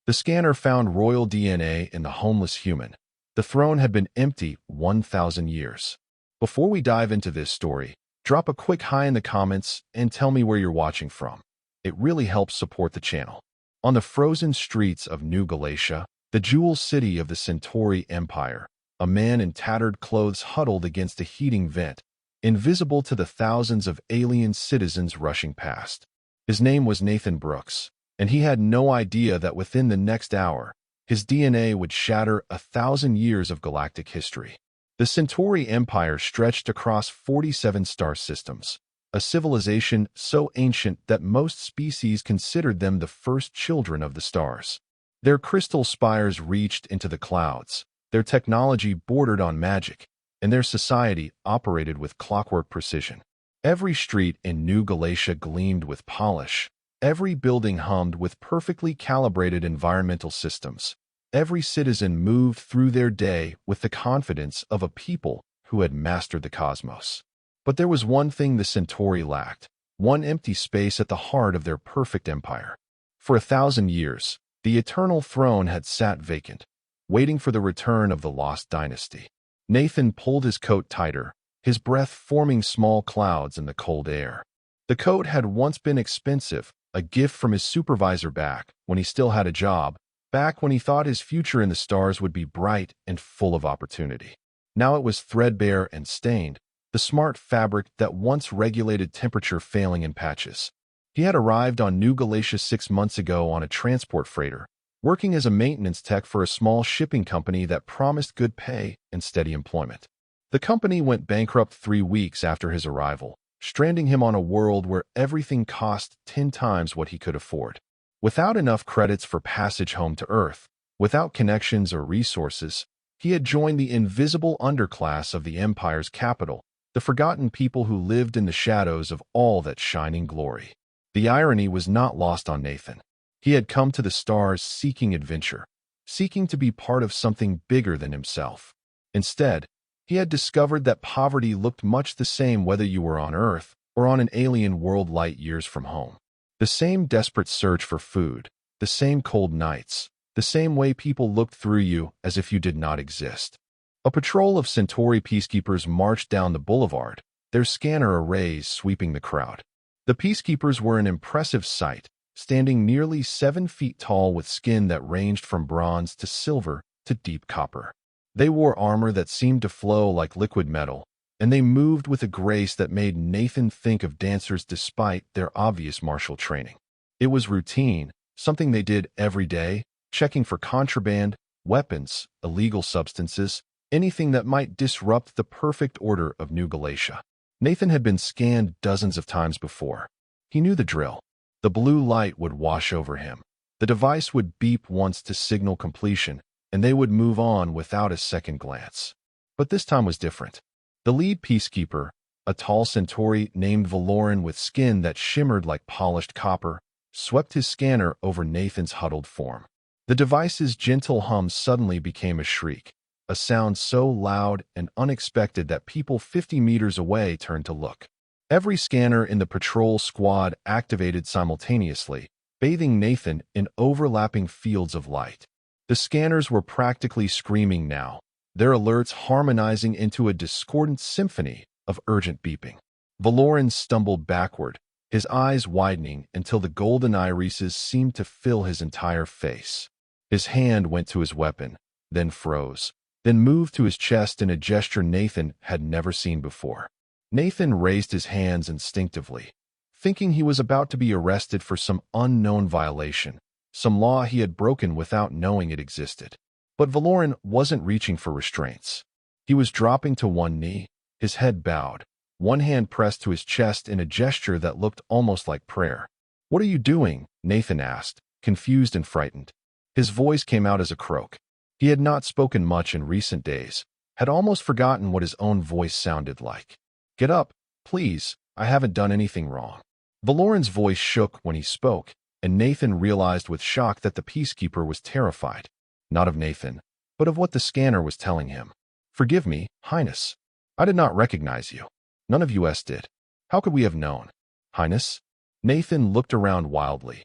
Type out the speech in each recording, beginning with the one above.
The scanner found royal DNA in the homeless human. The throne had been empty 1,000 years. Before we dive into this story, drop a quick hi in the comments and tell me where you're watching from. It really helps support the channel. On the frozen streets of New Galatia, the jewel city of the Centauri Empire, a man in tattered clothes huddled against a heating vent, invisible to the thousands of alien citizens rushing past. His name was Nathan Brooks, and he had no idea that within the next hour, his DNA would shatter 1,000 years of galactic history. The Centauri Empire stretched across 47 star systems, a civilization so ancient that most species considered them the first children of the stars. Their crystal spires reached into the clouds, their technology bordered on magic, and their society operated with clockwork precision. Every street in New Galatia gleamed with polish. Every building hummed with perfectly calibrated environmental systems. Every citizen moved through their day with the confidence of a people who had mastered the cosmos. But there was one thing the Centauri lacked, one empty space at the heart of their perfect empire. For 1,000 years, the eternal throne had sat vacant, waiting for the return of the lost dynasty. Nathan pulled his coat tighter, his breath forming small clouds in the cold air. The coat had once been expensive, a gift from his supervisor back when he still had a job, back when he thought his future in the stars would be bright and full of opportunity. Now it was threadbare and stained, the smart fabric that once regulated temperature failing in patches. He had arrived on New Galatia 6 months ago on a transport freighter, working as a maintenance tech for a small shipping company that promised good pay and steady employment. The company went bankrupt 3 weeks after his arrival, stranding him on a world where everything cost 10 times what he could afford. Without enough credits for passage home to Earth, without connections or resources, he had joined the invisible underclass of the Empire's capital, the forgotten people who lived in the shadows of all that shining glory. The irony was not lost on Nathan. He had come to the stars seeking adventure, seeking to be part of something bigger than himself. Instead, he had discovered that poverty looked much the same whether you were on Earth or on an alien world light years from home. The same desperate search for food, the same cold nights, the same way people looked through you as if you did not exist. A patrol of Centauri peacekeepers marched down the boulevard, their scanner arrays sweeping the crowd. The peacekeepers were an impressive sight, standing nearly 7 feet tall with skin that ranged from bronze to silver to deep copper. They wore armor that seemed to flow like liquid metal, and they moved with a grace that made Nathan think of dancers despite their obvious martial training. It was routine, something they did every day, checking for contraband, weapons, illegal substances, anything that might disrupt the perfect order of New Galatia. Nathan had been scanned dozens of times before. He knew the drill. The blue light would wash over him. The device would beep once to signal completion, and they would move on without a second glance. But this time was different. The lead peacekeeper, a tall Centauri named Valoran with skin that shimmered like polished copper, swept his scanner over Nathan's huddled form. The device's gentle hum suddenly became a shriek, a sound so loud and unexpected that people 50 meters away turned to look. Every scanner in the patrol squad activated simultaneously, bathing Nathan in overlapping fields of light. The scanners were practically screaming now, their alerts harmonizing into a discordant symphony of urgent beeping. Valoran stumbled backward, his eyes widening until the golden irises seemed to fill his entire face. His hand went to his weapon, then froze, then moved to his chest in a gesture Nathan had never seen before. Nathan raised his hands instinctively, thinking he was about to be arrested for some unknown violation, some law he had broken without knowing it existed. But Valoran wasn't reaching for restraints. He was dropping to one knee, his head bowed, one hand pressed to his chest in a gesture that looked almost like prayer. "What are you doing?" Nathan asked, confused and frightened. His voice came out as a croak. He had not spoken much in recent days, had almost forgotten what his own voice sounded like. "Get up, please, I haven't done anything wrong." Valoran's voice shook when he spoke, and Nathan realized with shock that the peacekeeper was terrified, not of Nathan, but of what the scanner was telling him. "Forgive me, Highness. I did not recognize you. None of us did. How could we have known?" "Highness?" Nathan looked around wildly,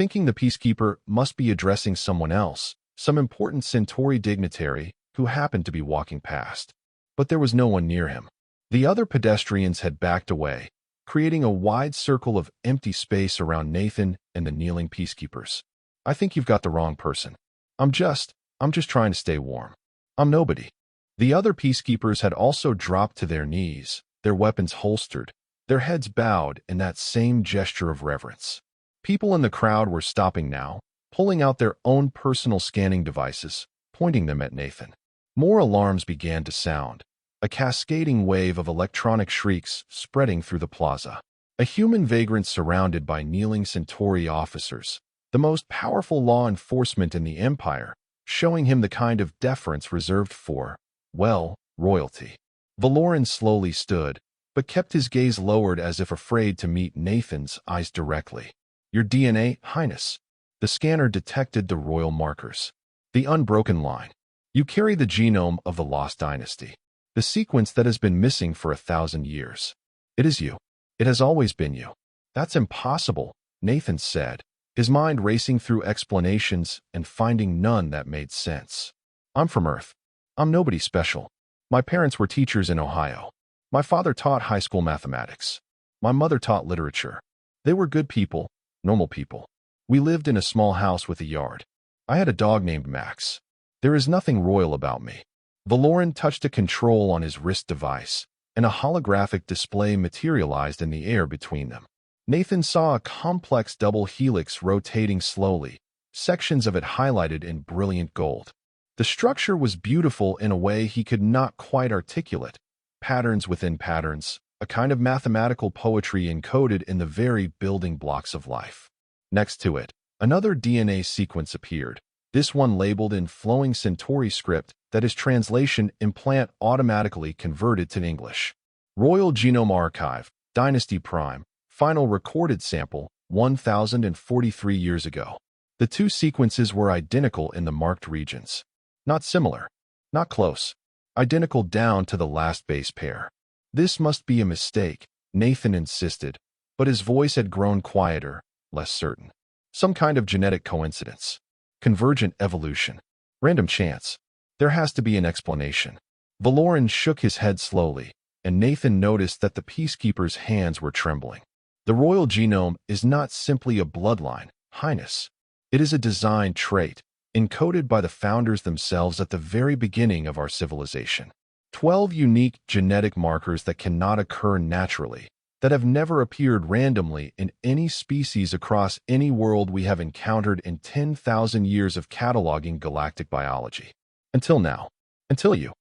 thinking the peacekeeper must be addressing someone else, some important Centauri dignitary who happened to be walking past. But there was no one near him. The other pedestrians had backed away, creating a wide circle of empty space around Nathan and the kneeling peacekeepers. I think you've got the wrong person. I'm just trying to stay warm. I'm nobody. The other peacekeepers had also dropped to their knees, their weapons holstered, their heads bowed in that same gesture of reverence. People in the crowd were stopping now, pulling out their own personal scanning devices, pointing them at Nathan. More alarms began to sound, a cascading wave of electronic shrieks spreading through the plaza. A human vagrant surrounded by kneeling Centauri officers, the most powerful law enforcement in the Empire, showing him the kind of deference reserved for, well, royalty. Valoran slowly stood, but kept his gaze lowered as if afraid to meet Nathan's eyes directly. Your DNA, Highness. The scanner detected the royal markers. The unbroken line. You carry the genome of the lost dynasty. The sequence that has been missing for 1,000 years. It is you. It has always been you. That's impossible, Nathan said, his mind racing through explanations and finding none that made sense. I'm from Earth. I'm nobody special. My parents were teachers in Ohio. My father taught high school mathematics. My mother taught literature. They were good people, normal people. We lived in a small house with a yard. I had a dog named Max. There is nothing royal about me. Valoran touched a control on his wrist device, and a holographic display materialized in the air between them. Nathan saw a complex double helix rotating slowly, sections of it highlighted in brilliant gold. The structure was beautiful in a way he could not quite articulate, patterns within patterns, a kind of mathematical poetry encoded in the very building blocks of life. Next to it, another DNA sequence appeared, this one labeled in flowing Centauri script that his translation implant automatically converted to English. Royal Genome Archive, Dynasty Prime, final recorded sample, 1,043 years ago. The two sequences were identical in the marked regions. Not similar. Not close. Identical down to the last base pair. This must be a mistake, Nathan insisted, but his voice had grown quieter, less certain. Some kind of genetic coincidence. Convergent evolution. Random chance. There has to be an explanation. Valoran shook his head slowly, and Nathan noticed that the peacekeeper's hands were trembling. The royal genome is not simply a bloodline, Highness. It is a design trait, encoded by the founders themselves at the very beginning of our civilization. 12 unique genetic markers that cannot occur naturally, that have never appeared randomly in any species across any world we have encountered in 10,000 years of cataloging galactic biology. Until now. Until you.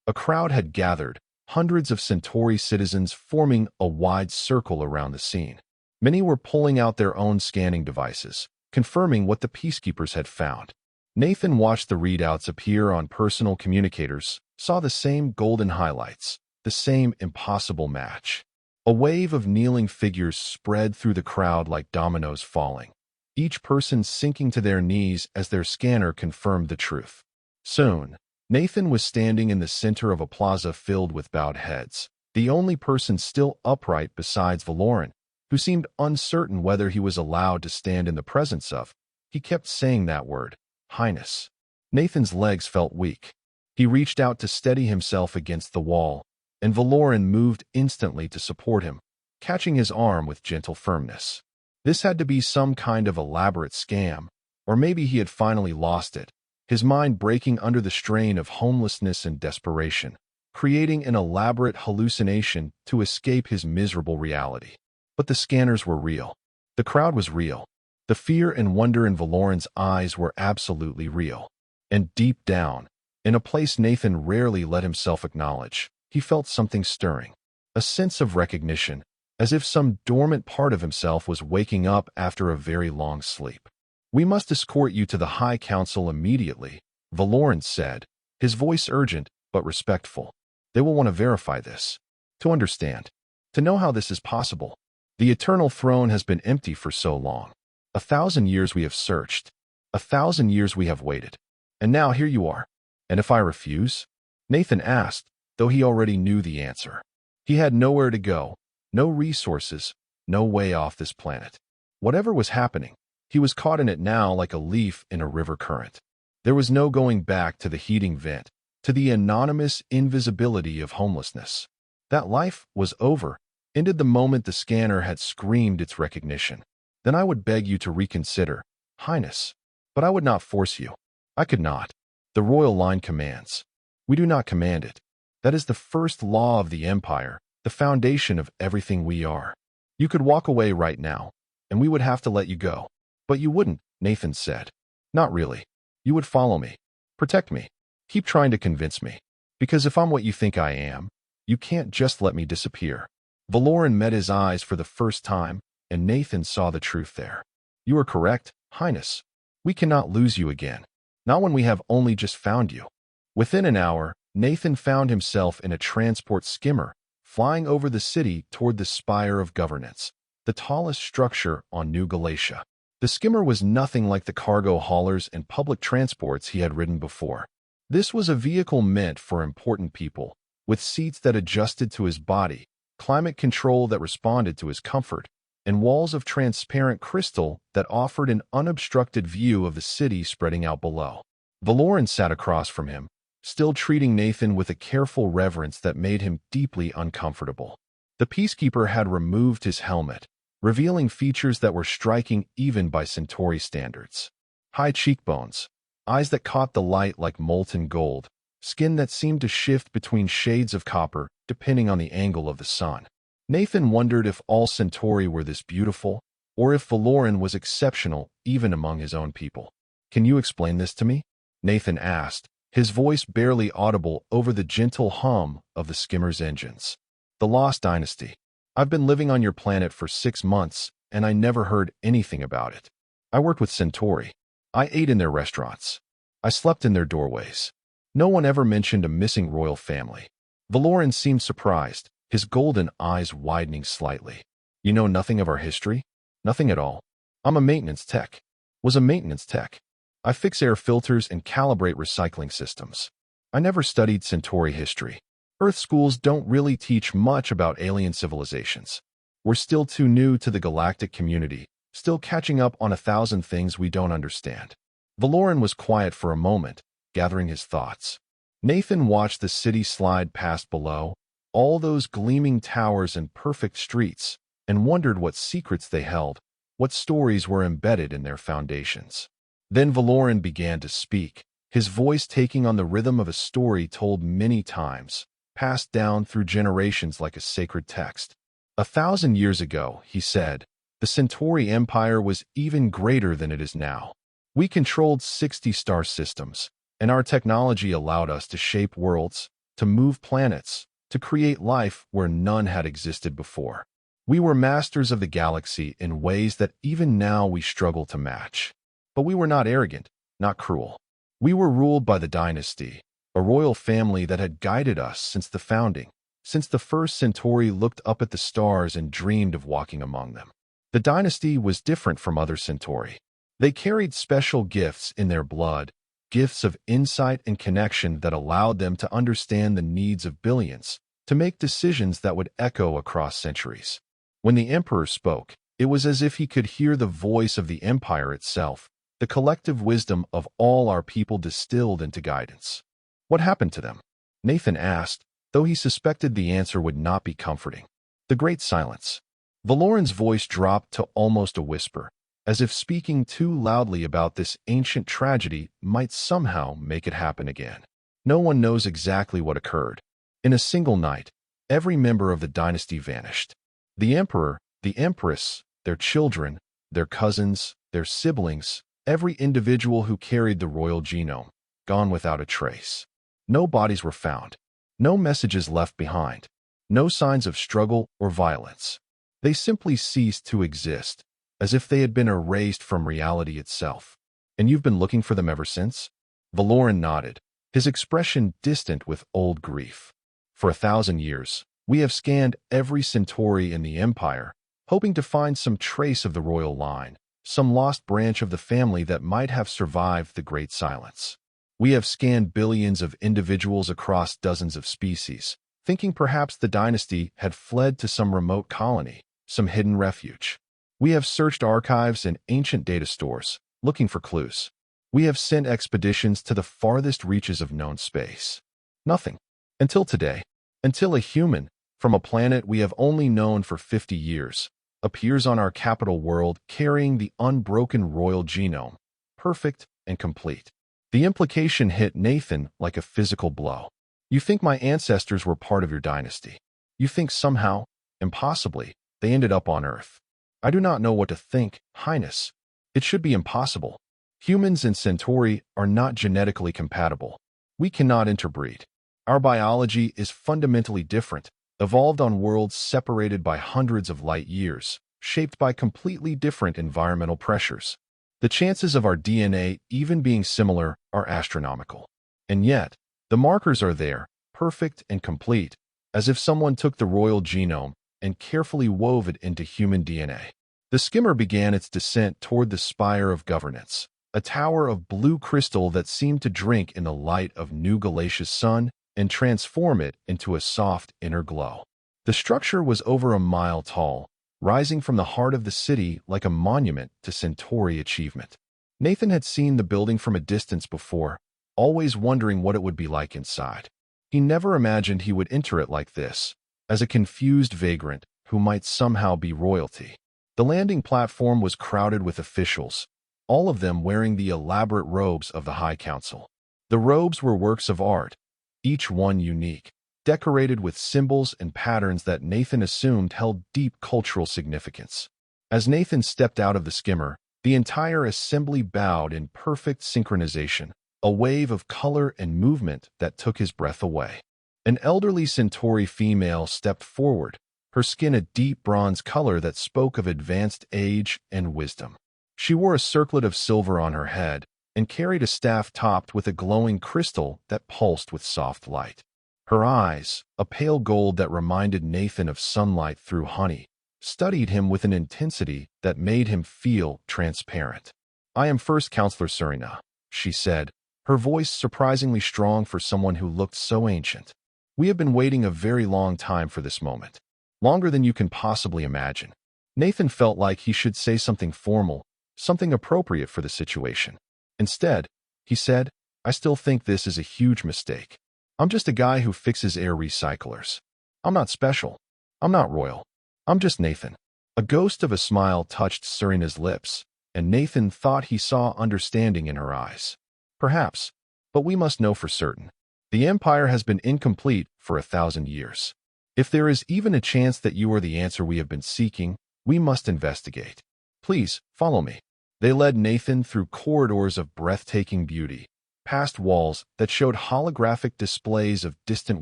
A crowd had gathered, hundreds of Centauri citizens forming a wide circle around the scene. Many were pulling out their own scanning devices, confirming what the peacekeepers had found. Nathan watched the readouts appear on personal communicators, saw the same golden highlights, the same impossible match. A wave of kneeling figures spread through the crowd like dominoes falling, each person sinking to their knees as their scanner confirmed the truth. Soon, Nathan was standing in the center of a plaza filled with bowed heads, the only person still upright besides Valoran, who seemed uncertain whether he was allowed to stand in the presence of. He kept saying that word, Highness. Nathan's legs felt weak. He reached out to steady himself against the wall, and Valoran moved instantly to support him, catching his arm with gentle firmness. This had to be some kind of elaborate scam, or maybe he had finally lost it, his mind breaking under the strain of homelessness and desperation, creating an elaborate hallucination to escape his miserable reality. But the scanners were real. The crowd was real. The fear and wonder in Valoran's eyes were absolutely real. And deep down, in a place Nathan rarely let himself acknowledge, he felt something stirring. A sense of recognition, as if some dormant part of himself was waking up after a very long sleep. We must escort you to the High Council immediately, Valoran said, his voice urgent but respectful. They will want to verify this. To understand. To know how this is possible. The eternal throne has been empty for so long. 1,000 years we have searched. 1,000 years we have waited. And now here you are. And if I refuse? Nathan asked, though he already knew the answer. He had nowhere to go, no resources, no way off this planet. Whatever was happening, He was caught in it now like a leaf in a river current. There was no going back to the heating vent, to the anonymous invisibility of homelessness. That life was over, ended the moment the scanner had screamed its recognition. Then I would beg you to reconsider, Highness. But I would not force you. I could not. The royal line commands. We do not command it. That is the first law of the Empire, the foundation of everything we are. You could walk away right now, and we would have to let you go. But you wouldn't, Nathan said. Not really. You would follow me. Protect me. Keep trying to convince me. Because if I'm what you think I am, you can't just let me disappear. Valoran met his eyes for the first time, and Nathan saw the truth there. You are correct, Highness. We cannot lose you again. Not when we have only just found you. Within an hour, Nathan found himself in a transport skimmer, flying over the city toward the Spire of Governance, the tallest structure on New Galatia. The skimmer was nothing like the cargo haulers and public transports he had ridden before. This was a vehicle meant for important people, with seats that adjusted to his body, climate control that responded to his comfort, and walls of transparent crystal that offered an unobstructed view of the city spreading out below. Valoran sat across from him, still treating Nathan with a careful reverence that made him deeply uncomfortable. The peacekeeper had removed his helmet, revealing features that were striking even by Centauri standards. High cheekbones, eyes that caught the light like molten gold, skin that seemed to shift between shades of copper depending on the angle of the sun. Nathan wondered if all Centauri were this beautiful, or if Valoran was exceptional even among his own people. Can you explain this to me? Nathan asked, his voice barely audible over the gentle hum of the skimmer's engines. The Lost Dynasty. I've been living on your planet for 6 months, and I never heard anything about it. I worked with Centauri. I ate in their restaurants. I slept in their doorways. No one ever mentioned a missing royal family. Valoran seemed surprised, his golden eyes widening slightly. You know nothing of our history? Nothing at all. I'm a maintenance tech. Was a maintenance tech. I fix air filters and calibrate recycling systems. I never studied Centauri history. Earth schools don't really teach much about alien civilizations. We're still too new to the galactic community, still catching up on 1,000 things we don't understand. Valoran was quiet for a moment, gathering his thoughts. Nathan watched the city slide past below, all those gleaming towers and perfect streets, and wondered what secrets they held, what stories were embedded in their foundations. Then Valoran began to speak, his voice taking on the rhythm of a story told many times, passed down through generations like a sacred text. 1,000 years ago, he said, the Centauri Empire was even greater than it is now. We controlled 60 star systems, and our technology allowed us to shape worlds, to move planets, to create life where none had existed before. We were masters of the galaxy in ways that even now we struggle to match. But we were not arrogant, not cruel. We were ruled by the dynasty, a royal family that had guided us since the founding, since the first Centauri looked up at the stars and dreamed of walking among them. The dynasty was different from other Centauri. They carried special gifts in their blood, gifts of insight and connection that allowed them to understand the needs of billions, to make decisions that would echo across centuries. When the Emperor spoke, it was as if he could hear the voice of the Empire itself, the collective wisdom of all our people distilled into guidance. What happened to them? Nathan asked, though he suspected the answer would not be comforting. The Great Silence. Valoran's voice dropped to almost a whisper, as if speaking too loudly about this ancient tragedy might somehow make it happen again. No one knows exactly what occurred. In a single night, every member of the dynasty vanished. The Emperor, the Empress, their children, their cousins, their siblings, every individual who carried the royal genome, gone without a trace. No bodies were found. No messages left behind. No signs of struggle or violence. They simply ceased to exist, as if they had been erased from reality itself. And you've been looking for them ever since? Valoran nodded, his expression distant with old grief. For 1,000 years, we have scanned every Centauri in the Empire, hoping to find some trace of the royal line, some lost branch of the family that might have survived the Great Silence. We have scanned billions of individuals across dozens of species, thinking perhaps the dynasty had fled to some remote colony, some hidden refuge. We have searched archives and ancient data stores, looking for clues. We have sent expeditions to the farthest reaches of known space. Nothing. Until today. Until a human, from a planet we have only known for 50 years, appears on our capital world carrying the unbroken royal genome, perfect and complete. The implication hit Nathan like a physical blow. You think my ancestors were part of your dynasty. You think somehow, impossibly, they ended up on Earth. I do not know what to think, Highness. It should be impossible. Humans and Centauri are not genetically compatible. We cannot interbreed. Our biology is fundamentally different, evolved on worlds separated by hundreds of light years, shaped by completely different environmental pressures. The chances of our DNA even being similar are astronomical. And yet, the markers are there, perfect and complete, as if someone took the royal genome and carefully wove it into human DNA. The skimmer began its descent toward the spire of governance, a tower of blue crystal that seemed to drink in the light of New Galatia's sun and transform it into a soft inner glow. The structure was over a mile tall, rising from the heart of the city like a monument to Centauri achievement. Nathan had seen the building from a distance before, always wondering what it would be like inside. He never imagined he would enter it like this, as a confused vagrant who might somehow be royalty. The landing platform was crowded with officials, all of them wearing the elaborate robes of the High Council. The robes were works of art, each one unique, decorated with symbols and patterns that Nathan assumed held deep cultural significance. As Nathan stepped out of the skimmer, the entire assembly bowed in perfect synchronization, a wave of color and movement that took his breath away. An elderly Centauri female stepped forward, her skin a deep bronze color that spoke of advanced age and wisdom. She wore a circlet of silver on her head and carried a staff topped with a glowing crystal that pulsed with soft light. Her eyes, a pale gold that reminded Nathan of sunlight through honey, studied him with an intensity that made him feel transparent. "I am First Counselor Surina," she said, her voice surprisingly strong for someone who looked so ancient. "We have been waiting a very long time for this moment. Longer than you can possibly imagine." Nathan felt like he should say something formal, something appropriate for the situation. Instead, he said, "I still think this is a huge mistake. I'm just a guy who fixes air recyclers. I'm not special. I'm not royal. I'm just Nathan." A ghost of a smile touched Serina's lips, and Nathan thought he saw understanding in her eyes. "Perhaps, but we must know for certain. The Empire has been incomplete for 1,000 years. If there is even a chance that you are the answer we have been seeking, we must investigate. Please, follow me." They led Nathan through corridors of breathtaking beauty, past walls that showed holographic displays of distant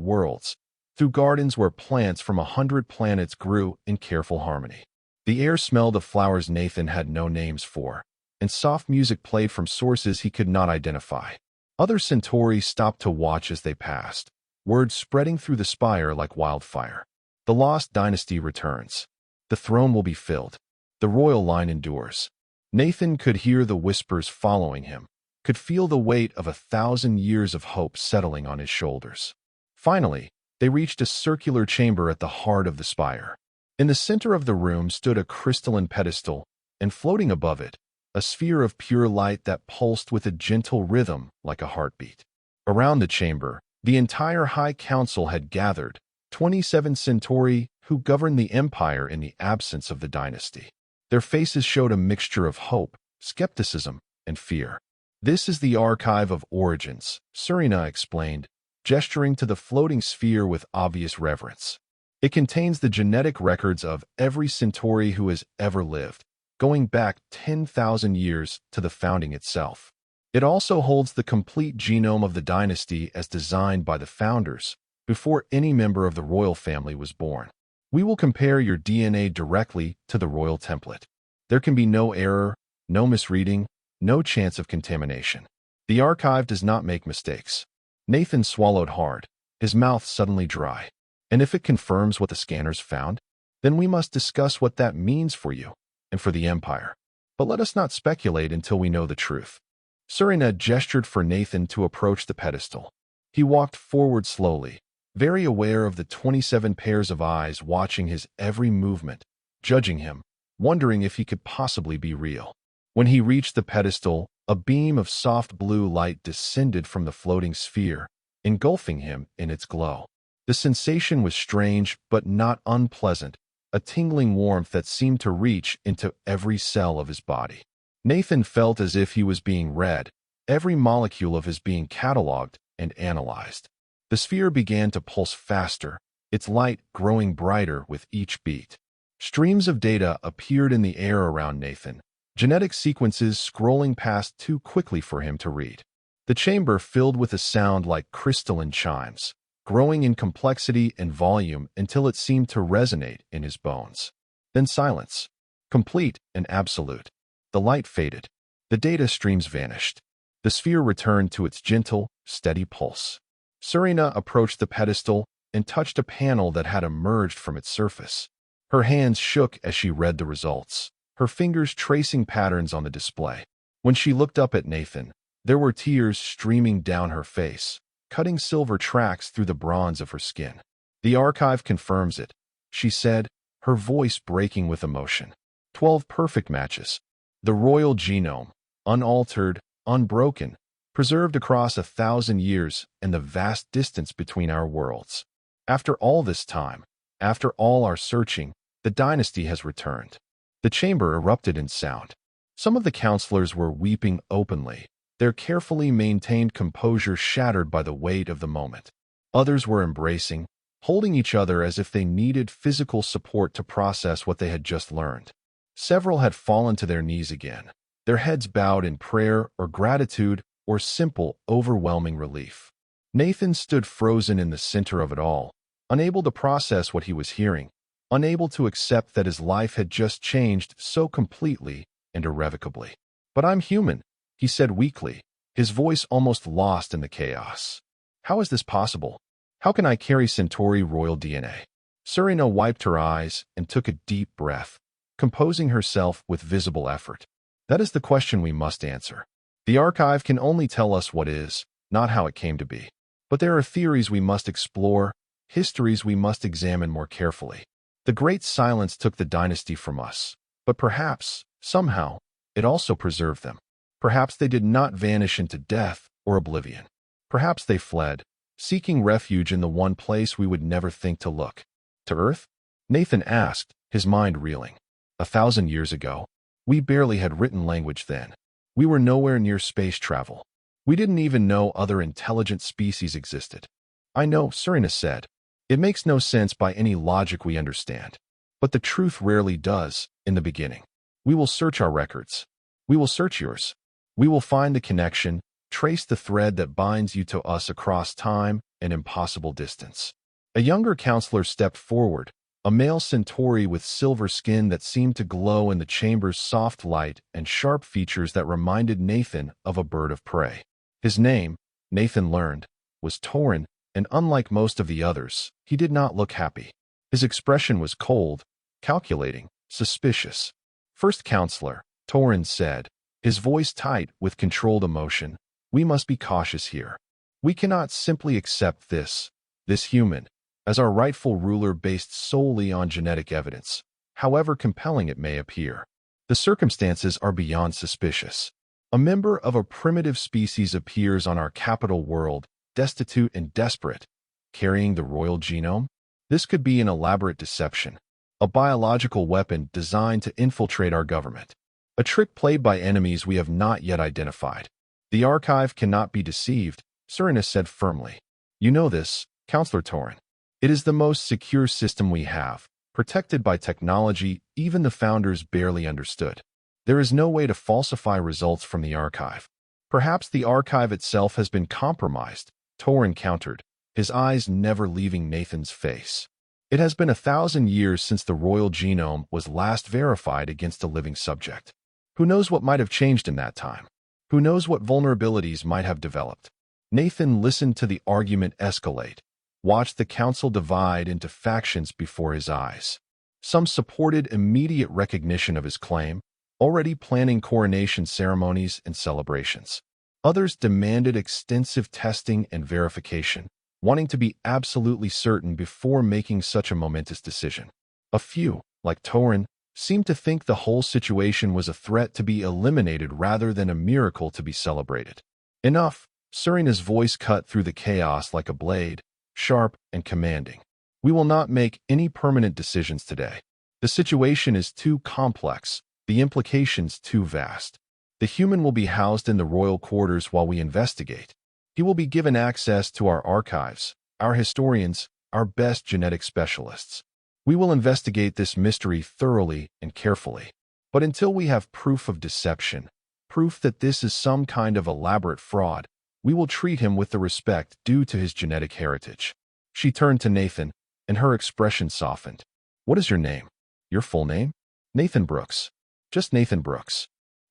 worlds, through gardens where plants from 100 planets grew in careful harmony. The air smelled of flowers Nathan had no names for, and soft music played from sources he could not identify. Other Centauri stopped to watch as they passed, word spreading through the spire like wildfire. The lost dynasty returns. The throne will be filled. The royal line endures. Nathan could hear the whispers following him, could feel the weight of 1,000 years of hope settling on his shoulders. Finally, they reached a circular chamber at the heart of the spire. In the center of the room stood a crystalline pedestal, and floating above it, a sphere of pure light that pulsed with a gentle rhythm like a heartbeat. Around the chamber, the entire High Council had gathered, 27 Centauri who governed the Empire in the absence of the dynasty. Their faces showed a mixture of hope, skepticism, and fear. "This is the Archive of Origins," Surina explained, gesturing to the floating sphere with obvious reverence. "It contains the genetic records of every Centauri who has ever lived, going back 10,000 years to the founding itself. It also holds the complete genome of the dynasty as designed by the founders, before any member of the royal family was born. We will compare your DNA directly to the royal template. There can be no error, no misreading, no chance of contamination. The archive does not make mistakes." Nathan swallowed hard, his mouth suddenly dry. "And if it confirms what the scanners found, then we must discuss what that means for you and for the Empire. But let us not speculate until we know the truth." Surina gestured for Nathan to approach the pedestal. He walked forward slowly, very aware of the 27 pairs of eyes watching his every movement, judging him, wondering if he could possibly be real. When he reached the pedestal, a beam of soft blue light descended from the floating sphere, engulfing him in its glow. The sensation was strange but not unpleasant, a tingling warmth that seemed to reach into every cell of his body. Nathan felt as if he was being read, every molecule of his being catalogued and analyzed. The sphere began to pulse faster, its light growing brighter with each beat. Streams of data appeared in the air around Nathan, genetic sequences scrolling past too quickly for him to read. The chamber filled with a sound like crystalline chimes, growing in complexity and volume until it seemed to resonate in his bones. Then silence, complete and absolute. The light faded. The data streams vanished. The sphere returned to its gentle, steady pulse. Serena approached the pedestal and touched a panel that had emerged from its surface. Her hands shook as she read the results, her fingers tracing patterns on the display. When she looked up at Nathan, there were tears streaming down her face, cutting silver tracks through the bronze of her skin. "The archive confirms it," she said, her voice breaking with emotion. 12 perfect matches. The royal genome, unaltered, unbroken, preserved across 1,000 years and the vast distance between our worlds. After all this time, after all our searching, the dynasty has returned. The chamber erupted in sound. Some of the counselors were weeping openly, their carefully maintained composure shattered by the weight of the moment. Others were embracing, holding each other as if they needed physical support to process what they had just learned. Several had fallen to their knees again, their heads bowed in prayer or gratitude or simple, overwhelming relief. Nathan stood frozen in the center of it all, unable to process what he was hearing, unable to accept that his life had just changed so completely and irrevocably. "But I'm human," he said weakly, his voice almost lost in the chaos. "How is this possible? How can I carry Centauri royal DNA?" Serena wiped her eyes and took a deep breath, composing herself with visible effort. "That is the question we must answer. The archive can only tell us what is, not how it came to be. But there are theories we must explore, histories we must examine more carefully. The Great Silence took the dynasty from us, but perhaps, somehow, it also preserved them. Perhaps they did not vanish into death or oblivion. Perhaps they fled, seeking refuge in the one place we would never think to look. To Earth?" Nathan asked, his mind reeling. 1,000 years ago, we barely had written language then. We were nowhere near space travel. We didn't even know other intelligent species existed. "I know," Serena said. "It makes no sense by any logic we understand. But the truth rarely does, in the beginning. We will search our records. We will search yours. We will find the connection, trace the thread that binds you to us across time and impossible distance." A younger counselor stepped forward, a male Centauri with silver skin that seemed to glow in the chamber's soft light and sharp features that reminded Nathan of a bird of prey. His name, Nathan learned, was Torin, and unlike most of the others, he did not look happy. His expression was cold, calculating, suspicious. "First counselor," Torin said, his voice tight with controlled emotion, "we must be cautious here. We cannot simply accept this human, as our rightful ruler based solely on genetic evidence, however compelling it may appear. The circumstances are beyond suspicious. A member of a primitive species appears on our capital world, destitute and desperate, carrying the royal genome. This could be an elaborate deception, a biological weapon designed to infiltrate our government, a trick played by enemies we have not yet identified. The archive cannot be deceived," Serena said firmly. "You know this, Counselor Torin. It is the most secure system we have, protected by technology even the founders barely understood. There is no way to falsify results from the archive. Perhaps the archive itself has been compromised," Torin countered, his eyes never leaving Nathan's face. "It has been 1,000 years since the royal genome was last verified against a living subject. Who knows what might have changed in that time? Who knows what vulnerabilities might have developed?" Nathan listened to the argument escalate, watched the council divide into factions before his eyes. Some supported immediate recognition of his claim, already planning coronation ceremonies and celebrations. Others demanded extensive testing and verification, wanting to be absolutely certain before making such a momentous decision. A few, like Torin, seemed to think the whole situation was a threat to be eliminated rather than a miracle to be celebrated. Enough, Serina's voice cut through the chaos like a blade, sharp and commanding. We will not make any permanent decisions today. The situation is too complex, the implications too vast. The human will be housed in the royal quarters while we investigate. He will be given access to our archives, our historians, our best genetic specialists. We will investigate this mystery thoroughly and carefully. But until we have proof of deception, proof that this is some kind of elaborate fraud, we will treat him with the respect due to his genetic heritage. She turned to Nathan, and her expression softened. What is your name? Your full name? Nathan Brooks. Just Nathan Brooks.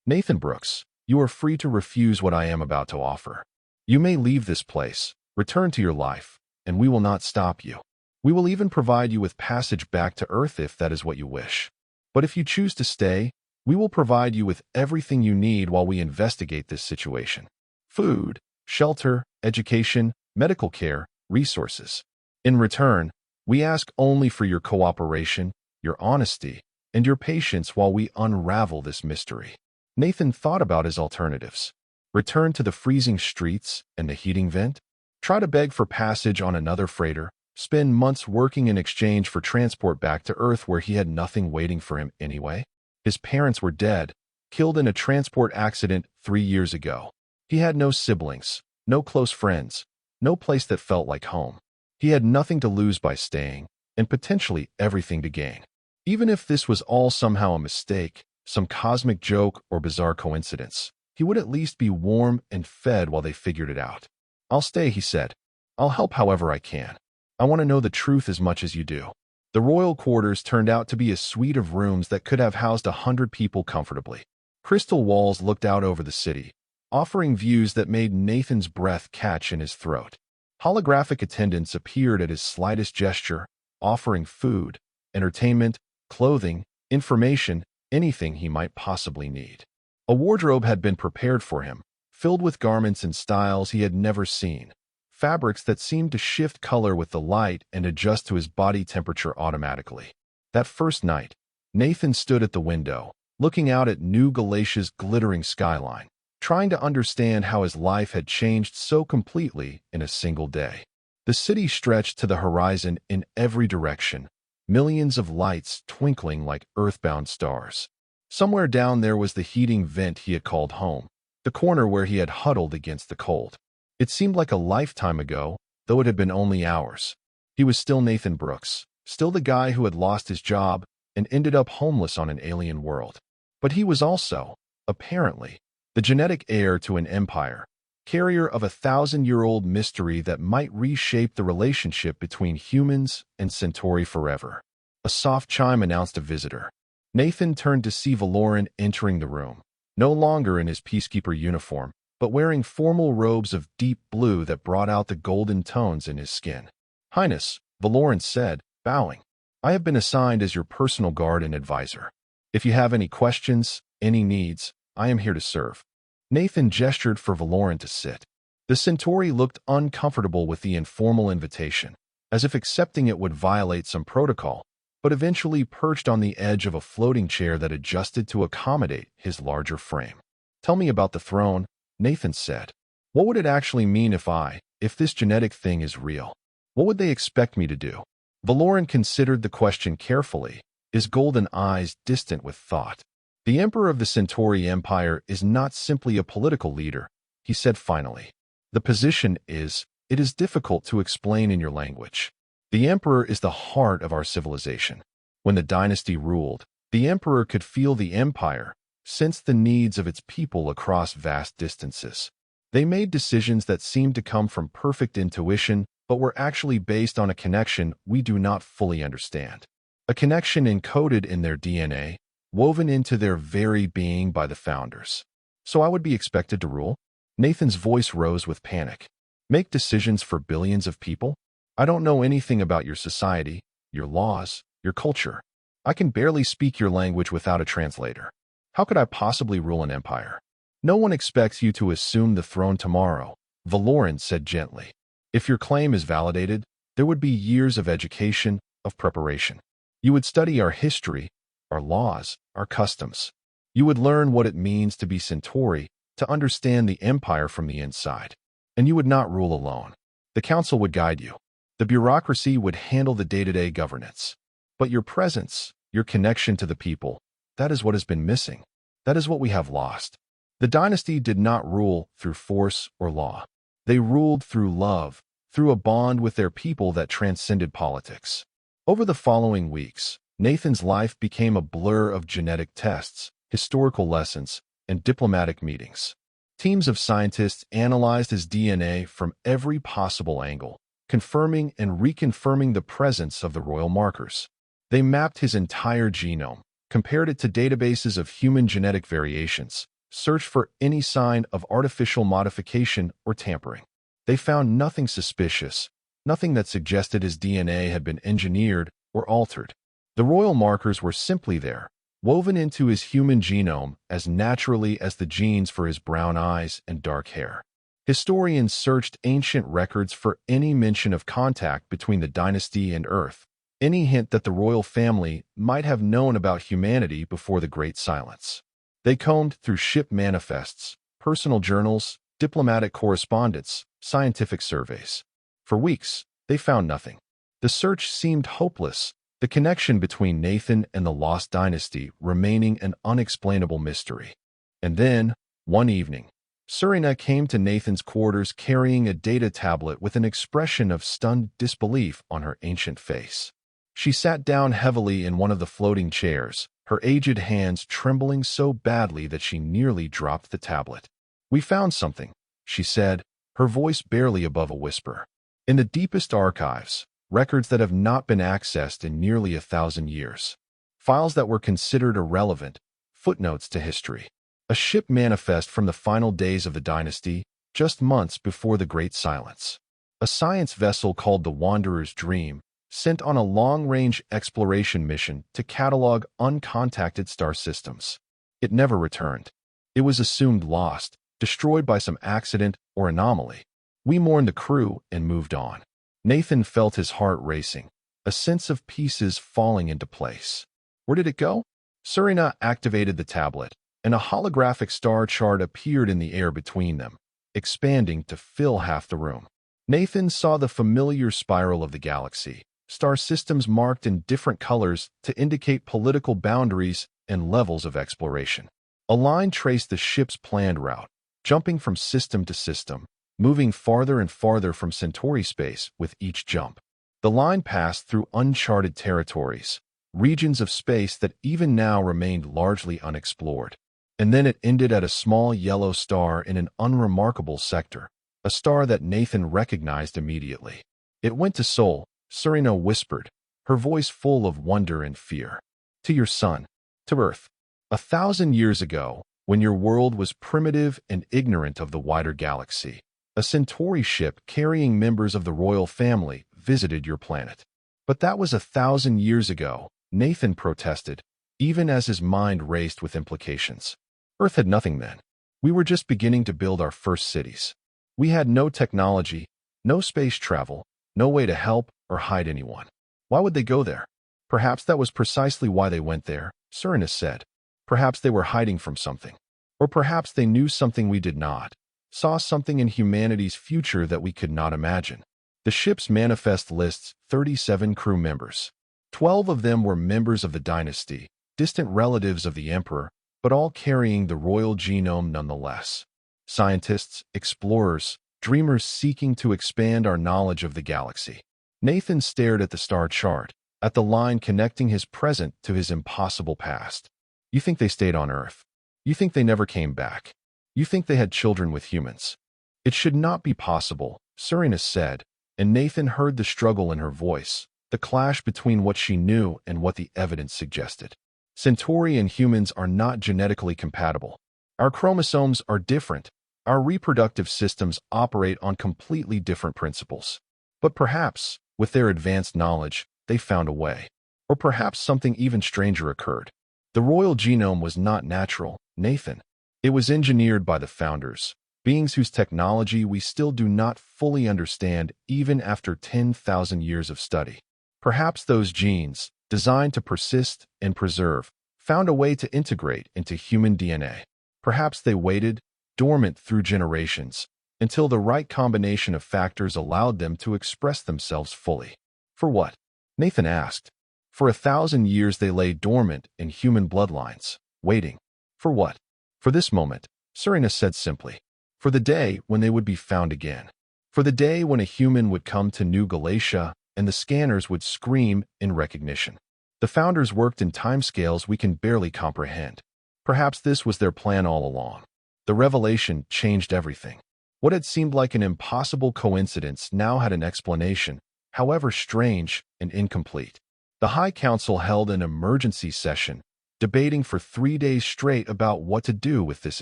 Nathan Brooks, you are free to refuse what I am about to offer. You may leave this place, return to your life, and we will not stop you. We will even provide you with passage back to Earth if that is what you wish. But if you choose to stay, we will provide you with everything you need while we investigate this situation. Food, shelter, education, medical care, resources. In return, we ask only for your cooperation, your honesty, and your patience while we unravel this mystery. Nathan thought about his alternatives. Return to the freezing streets and the heating vent? Try to beg for passage on another freighter? Spend months working in exchange for transport back to Earth where he had nothing waiting for him anyway? His parents were dead, killed in a transport accident 3 years ago. He had no siblings, no close friends, no place that felt like home. He had nothing to lose by staying, and potentially everything to gain. Even if this was all somehow a mistake, some cosmic joke or bizarre coincidence, he would at least be warm and fed while they figured it out. I'll stay, he said. I'll help however I can. I want to know the truth as much as you do. The royal quarters turned out to be a suite of rooms that could have housed 100 people comfortably. Crystal walls looked out over the city, offering views that made Nathan's breath catch in his throat. Holographic attendants appeared at his slightest gesture, offering food, entertainment, clothing, information, anything he might possibly need. A wardrobe had been prepared for him, filled with garments and styles he had never seen. Fabrics that seemed to shift color with the light and adjust to his body temperature automatically. That first night, Nathan stood at the window, looking out at New Galatia's glittering skyline, trying to understand how his life had changed so completely in a single day. The city stretched to the horizon in every direction, millions of lights twinkling like earthbound stars. Somewhere down there was the heating vent he had called home, the corner where he had huddled against the cold. It seemed like a lifetime ago, though it had been only hours. He was still Nathan Brooks, still the guy who had lost his job and ended up homeless on an alien world. But he was also, apparently, the genetic heir to an empire, carrier of a 1,000-year-old mystery that might reshape the relationship between humans and Centauri forever. A soft chime announced a visitor. Nathan turned to see Valoran entering the room, no longer in his peacekeeper uniform, but wearing formal robes of deep blue that brought out the golden tones in his skin. Highness, Valoran said, bowing, I have been assigned as your personal guard and advisor. If you have any questions, any needs, I am here to serve. Nathan gestured for Valoran to sit. The Centauri looked uncomfortable with the informal invitation, as if accepting it would violate some protocol, but eventually perched on the edge of a floating chair that adjusted to accommodate his larger frame. Tell me about the throne, Nathan said. What would it actually mean if this genetic thing is real? What would they expect me to do? Valoran considered the question carefully, his golden eyes distant with thought. The Emperor of the Centauri Empire is not simply a political leader, he said finally. The position is, it is difficult to explain in your language. The Emperor is the heart of our civilization. When the dynasty ruled, the Emperor could feel the Empire, sense the needs of its people across vast distances. They made decisions that seemed to come from perfect intuition, but were actually based on a connection we do not fully understand. A connection encoded in their DNA, woven into their very being by the founders. So I would be expected to rule? Nathan's voice rose with panic. Make decisions for billions of people? I don't know anything about your society, your laws, your culture. I can barely speak your language without a translator. How could I possibly rule an empire? No one expects you to assume the throne tomorrow, Valoran said gently. If your claim is validated, there would be years of education, of preparation. You would study our history, our laws, our customs. You would learn what it means to be Centauri, to understand the empire from the inside. And you would not rule alone. The council would guide you. The bureaucracy would handle the day-to-day governance. But your presence, your connection to the people, that is what has been missing. That is what we have lost. The dynasty did not rule through force or law. They ruled through love, through a bond with their people that transcended politics. Over the following weeks, Nathan's life became a blur of genetic tests, historical lessons, and diplomatic meetings. Teams of scientists analyzed his DNA from every possible angle, confirming and reconfirming the presence of the royal markers. They mapped his entire genome, compared it to databases of human genetic variations, searched for any sign of artificial modification or tampering. They found nothing suspicious, nothing that suggested his DNA had been engineered or altered. The royal markers were simply there, woven into his human genome as naturally as the genes for his brown eyes and dark hair. Historians searched ancient records for any mention of contact between the dynasty and Earth, any hint that the royal family might have known about humanity before the Great Silence. They combed through ship manifests, personal journals, diplomatic correspondence, scientific surveys. For weeks, they found nothing. The search seemed hopeless, the connection between Nathan and the lost dynasty remaining an unexplainable mystery. And then, one evening, Serena came to Nathan's quarters carrying a data tablet with an expression of stunned disbelief on her ancient face. She sat down heavily in one of the floating chairs, her aged hands trembling so badly that she nearly dropped the tablet. "We found something," she said, her voice barely above a whisper. "In the deepest archives, records that have not been accessed in nearly 1,000 years. Files that were considered irrelevant, footnotes to history. A ship manifest from the final days of the dynasty, just months before the Great Silence. A science vessel called the Wanderer's Dream, sent on a long-range exploration mission to catalog uncontacted star systems. It never returned. It was assumed lost, destroyed by some accident or anomaly. We mourned the crew and moved on." Nathan felt his heart racing, a sense of pieces falling into place. Where did it go? Serena activated the tablet, and a holographic star chart appeared in the air between them, expanding to fill half the room. Nathan saw the familiar spiral of the galaxy, star systems marked in different colors to indicate political boundaries and levels of exploration. A line traced the ship's planned route, jumping from system to system, moving farther and farther from Centauri space with each jump. The line passed through uncharted territories, regions of space that even now remained largely unexplored. And then it ended at a small yellow star in an unremarkable sector, a star that Nathan recognized immediately. "It went to Sol," Serena whispered, her voice full of wonder and fear. "To your son, to Earth. 1,000 years ago, when your world was primitive and ignorant of the wider galaxy, a Centauri ship carrying members of the royal family visited your planet." "But that was 1,000 years ago," Nathan protested, even as his mind raced with implications. "Earth had nothing then. We were just beginning to build our first cities. We had no technology, no space travel, no way to help or hide anyone. Why would they go there?" "Perhaps that was precisely why they went there," Serena said. "Perhaps they were hiding from something. Or perhaps they knew something we did not, saw something in humanity's future that we could not imagine." The ship's manifest lists 37 crew members. 12 of them were members of the dynasty, distant relatives of the emperor, but all carrying the royal genome nonetheless. Scientists, explorers, dreamers seeking to expand our knowledge of the galaxy. Nathan stared at the star chart, at the line connecting his present to his impossible past. "You think they stayed on Earth? You think they never came back? You think they had children with humans?" "It should not be possible," Serena said, and Nathan heard the struggle in her voice, the clash between what she knew and what the evidence suggested. "Centauri and humans are not genetically compatible. Our chromosomes are different. Our reproductive systems operate on completely different principles. But perhaps, with their advanced knowledge, they found a way. Or perhaps something even stranger occurred. The royal genome was not natural, Nathan. It was engineered by the founders, beings whose technology we still do not fully understand even after 10,000 years of study. Perhaps those genes, designed to persist and preserve, found a way to integrate into human DNA. Perhaps they waited, dormant through generations, until the right combination of factors allowed them to express themselves fully. For what? Nathan asked. For 1,000 years they lay dormant in human bloodlines, waiting. For what? For this moment, Serena said simply. For the day when they would be found again. For the day when a human would come to New Galatia and the scanners would scream in recognition. The founders worked in timescales we can barely comprehend. Perhaps this was their plan all along. The revelation changed everything. What had seemed like an impossible coincidence now had an explanation, however strange and incomplete. The High Council held an emergency session, debating for 3 days straight about what to do with this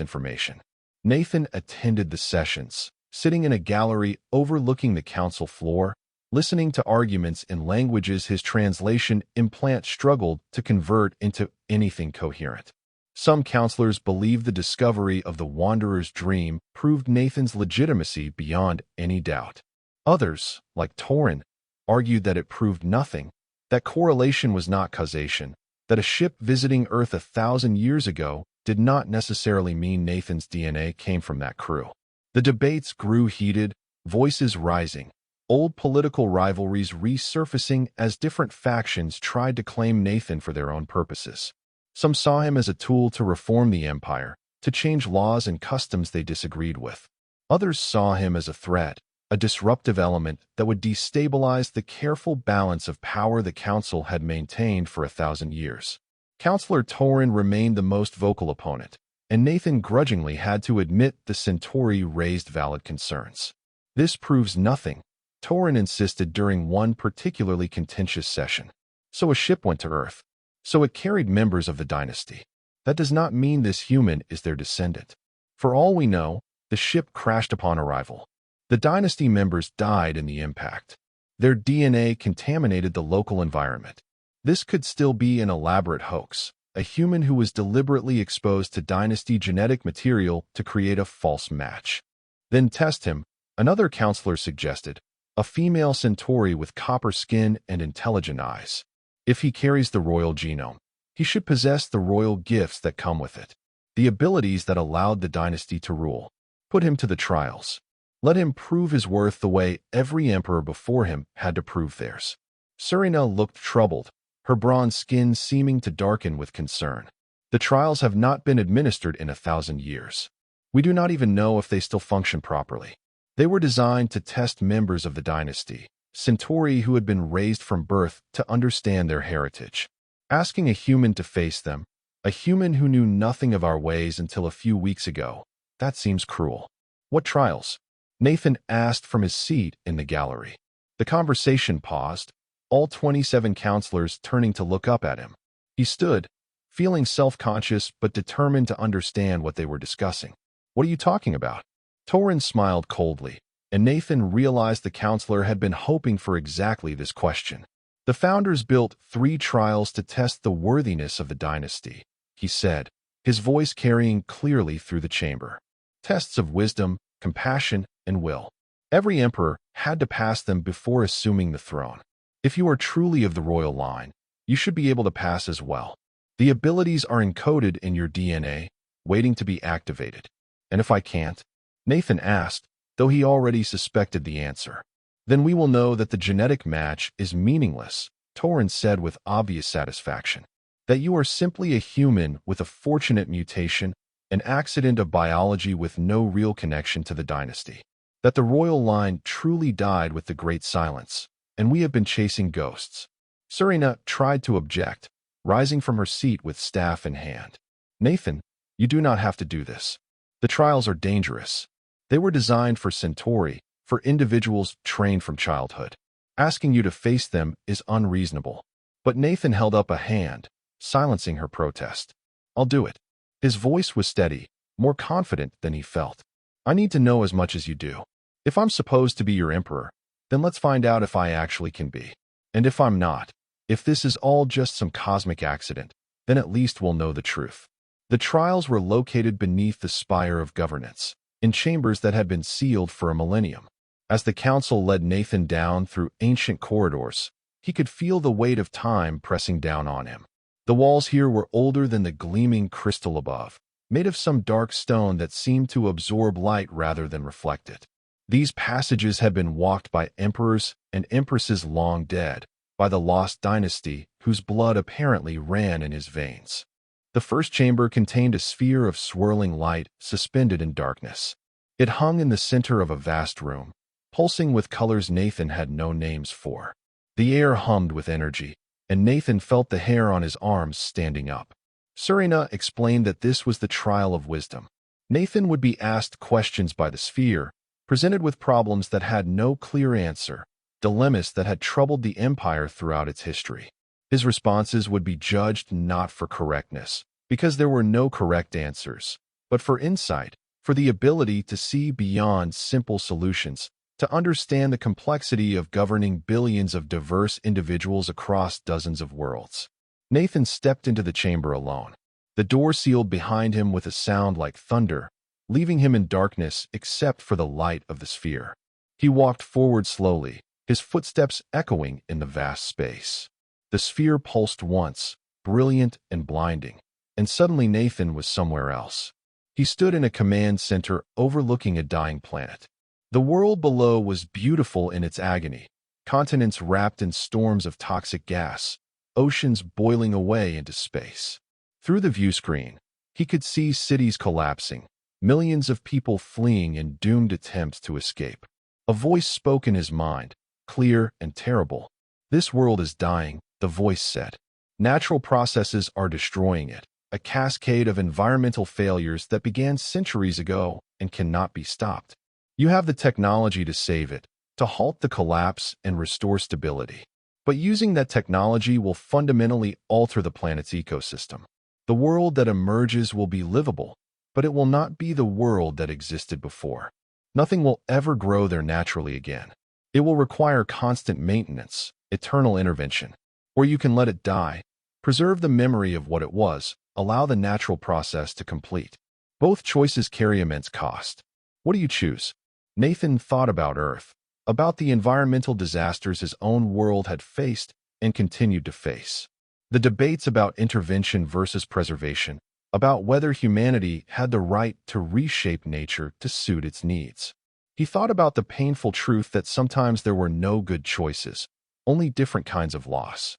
information. Nathan attended the sessions, sitting in a gallery overlooking the council floor, listening to arguments in languages his translation implant struggled to convert into anything coherent. Some counselors believed the discovery of the Wanderer's dream proved Nathan's legitimacy beyond any doubt. Others, like Torin, argued that it proved nothing, that correlation was not causation, that a ship visiting Earth 1,000 years ago did not necessarily mean Nathan's DNA came from that crew. The debates grew heated, voices rising, old political rivalries resurfacing as different factions tried to claim Nathan for their own purposes. Some saw him as a tool to reform the Empire, to change laws and customs they disagreed with. Others saw him as a threat, a disruptive element that would destabilize the careful balance of power the Council had maintained for 1,000 years. Counselor Torin remained the most vocal opponent, and Nathan grudgingly had to admit the Centauri raised valid concerns. This proves nothing, Torin insisted during one particularly contentious session. So a ship went to Earth. So it carried members of the dynasty. That does not mean this human is their descendant. For all we know, the ship crashed upon arrival. The dynasty members died in the impact. Their DNA contaminated the local environment. This could still be an elaborate hoax, a human who was deliberately exposed to dynasty genetic material to create a false match. Then test him, another counselor suggested, a female Centauri with copper skin and intelligent eyes. If he carries the royal genome, he should possess the royal gifts that come with it, the abilities that allowed the dynasty to rule. Put him to the trials. Let him prove his worth the way every emperor before him had to prove theirs. Serena looked troubled, her bronze skin seeming to darken with concern. The trials have not been administered in 1,000 years. We do not even know if they still function properly. They were designed to test members of the dynasty, Centauri who had been raised from birth to understand their heritage. Asking a human to face them, a human who knew nothing of our ways until a few weeks ago, that seems cruel. What trials? Nathan asked from his seat in the gallery. The conversation paused, all 27 counselors turning to look up at him. He stood, feeling self-conscious but determined to understand what they were discussing. What are you talking about? Torin smiled coldly, and Nathan realized the counselor had been hoping for exactly this question. The founders built 3 trials to test the worthiness of the dynasty, he said, his voice carrying clearly through the chamber. Tests of wisdom, compassion, and will. Every emperor had to pass them before assuming the throne. If you are truly of the royal line, you should be able to pass as well. The abilities are encoded in your DNA, waiting to be activated. And if I can't? Nathan asked, though he already suspected the answer. Then we will know that the genetic match is meaningless, Torin said with obvious satisfaction. That you are simply a human with a fortunate mutation, an accident of biology with no real connection to the dynasty. That the royal line truly died with the Great Silence, and we have been chasing ghosts. Serena tried to object, rising from her seat with staff in hand. Nathan, you do not have to do this. The trials are dangerous. They were designed for Centauri, for individuals trained from childhood. Asking you to face them is unreasonable. But Nathan held up a hand, silencing her protest. I'll do it. His voice was steady, more confident than he felt. I need to know as much as you do. If I'm supposed to be your emperor, then let's find out if I actually can be. And if I'm not, if this is all just some cosmic accident, then at least we'll know the truth. The trials were located beneath the spire of governance, in chambers that had been sealed for a millennium. As the council led Nathan down through ancient corridors, he could feel the weight of time pressing down on him. The walls here were older than the gleaming crystal above, made of some dark stone that seemed to absorb light rather than reflect it. These passages had been walked by emperors and empresses long dead, by the lost dynasty whose blood apparently ran in his veins. The first chamber contained a sphere of swirling light suspended in darkness. It hung in the center of a vast room, pulsing with colors Nathan had no names for. The air hummed with energy, and Nathan felt the hair on his arms standing up. Serena explained that this was the trial of wisdom. Nathan would be asked questions by the sphere, presented with problems that had no clear answer, dilemmas that had troubled the Empire throughout its history. His responses would be judged not for correctness, because there were no correct answers, but for insight, for the ability to see beyond simple solutions, to understand the complexity of governing billions of diverse individuals across dozens of worlds. Nathan stepped into the chamber alone. The door sealed behind him with a sound like thunder, leaving him in darkness except for the light of the sphere. He walked forward slowly, his footsteps echoing in the vast space. The sphere pulsed once, brilliant and blinding, and suddenly Nathan was somewhere else. He stood in a command center overlooking a dying planet. The world below was beautiful in its agony, continents wrapped in storms of toxic gas, oceans boiling away into space. Through the view screen, he could see cities collapsing, millions of people fleeing in doomed attempts to escape. A voice spoke in his mind, clear and terrible. "This world is dying," the voice said. "Natural processes are destroying it, a cascade of environmental failures that began centuries ago and cannot be stopped. You have the technology to save it, to halt the collapse and restore stability. But using that technology will fundamentally alter the planet's ecosystem. The world that emerges will be livable, but it will not be the world that existed before. Nothing will ever grow there naturally again. It will require constant maintenance, eternal intervention. Or you can let it die, preserve the memory of what it was, allow the natural process to complete. Both choices carry immense cost. What do you choose?" Nathan thought about Earth, about the environmental disasters his own world had faced and continued to face. The debates about intervention versus preservation, about whether humanity had the right to reshape nature to suit its needs. He thought about the painful truth that sometimes there were no good choices, only different kinds of loss.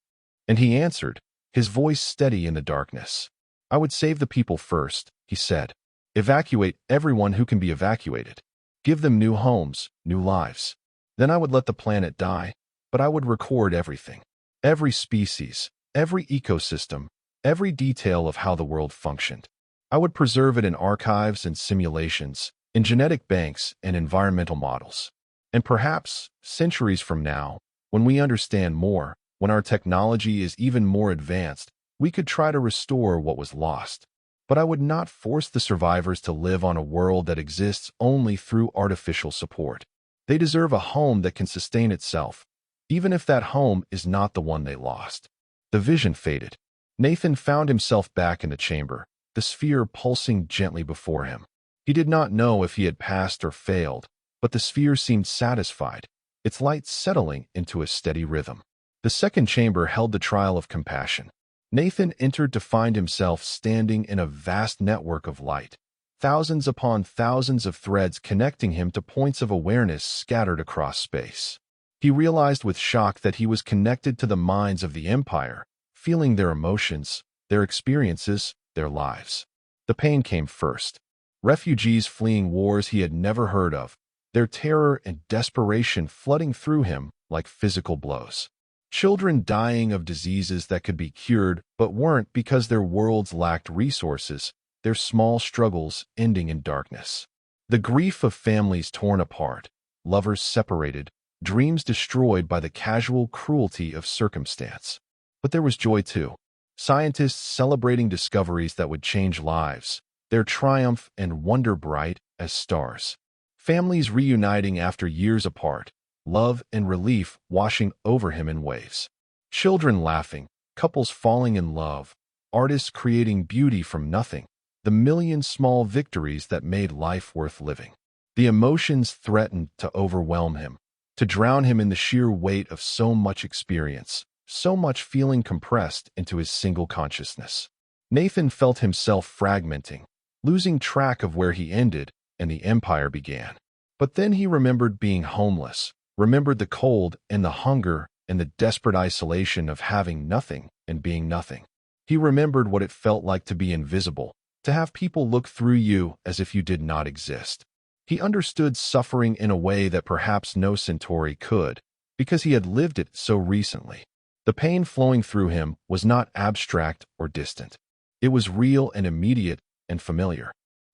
And he answered, his voice steady in the darkness. "I would save the people first," he said. "Evacuate everyone who can be evacuated. Give them new homes, new lives. Then I would let the planet die, but I would record everything. Every species, every ecosystem, every detail of how the world functioned. I would preserve it in archives and simulations, in genetic banks and environmental models. And perhaps, centuries from now, when we understand more, when our technology is even more advanced, we could try to restore what was lost. But I would not force the survivors to live on a world that exists only through artificial support. They deserve a home that can sustain itself, even if that home is not the one they lost." The vision faded. Nathan found himself back in the chamber, the sphere pulsing gently before him. He did not know if he had passed or failed, but the sphere seemed satisfied, its light settling into a steady rhythm. The second chamber held the trial of compassion. Nathan entered to find himself standing in a vast network of light, thousands upon thousands of threads connecting him to points of awareness scattered across space. He realized with shock that he was connected to the minds of the Empire, feeling their emotions, their experiences, their lives. The pain came first. Refugees fleeing wars he had never heard of, their terror and desperation flooding through him like physical blows. Children dying of diseases that could be cured but weren't because their worlds lacked resources, their small struggles ending in darkness. The grief of families torn apart, lovers separated, dreams destroyed by the casual cruelty of circumstance. But there was joy too. Scientists celebrating discoveries that would change lives, their triumph and wonder bright as stars. Families reuniting after years apart, love and relief washing over him in waves. Children laughing, couples falling in love, artists creating beauty from nothing, the million small victories that made life worth living. The emotions threatened to overwhelm him, to drown him in the sheer weight of so much experience, so much feeling compressed into his single consciousness. Nathan felt himself fragmenting, losing track of where he ended and the empire began. But then he remembered being homeless, remembered the cold and the hunger and the desperate isolation of having nothing and being nothing. He remembered what it felt like to be invisible, to have people look through you as if you did not exist. He understood suffering in a way that perhaps no Centauri could, because he had lived it so recently. The pain flowing through him was not abstract or distant. It was real and immediate and familiar.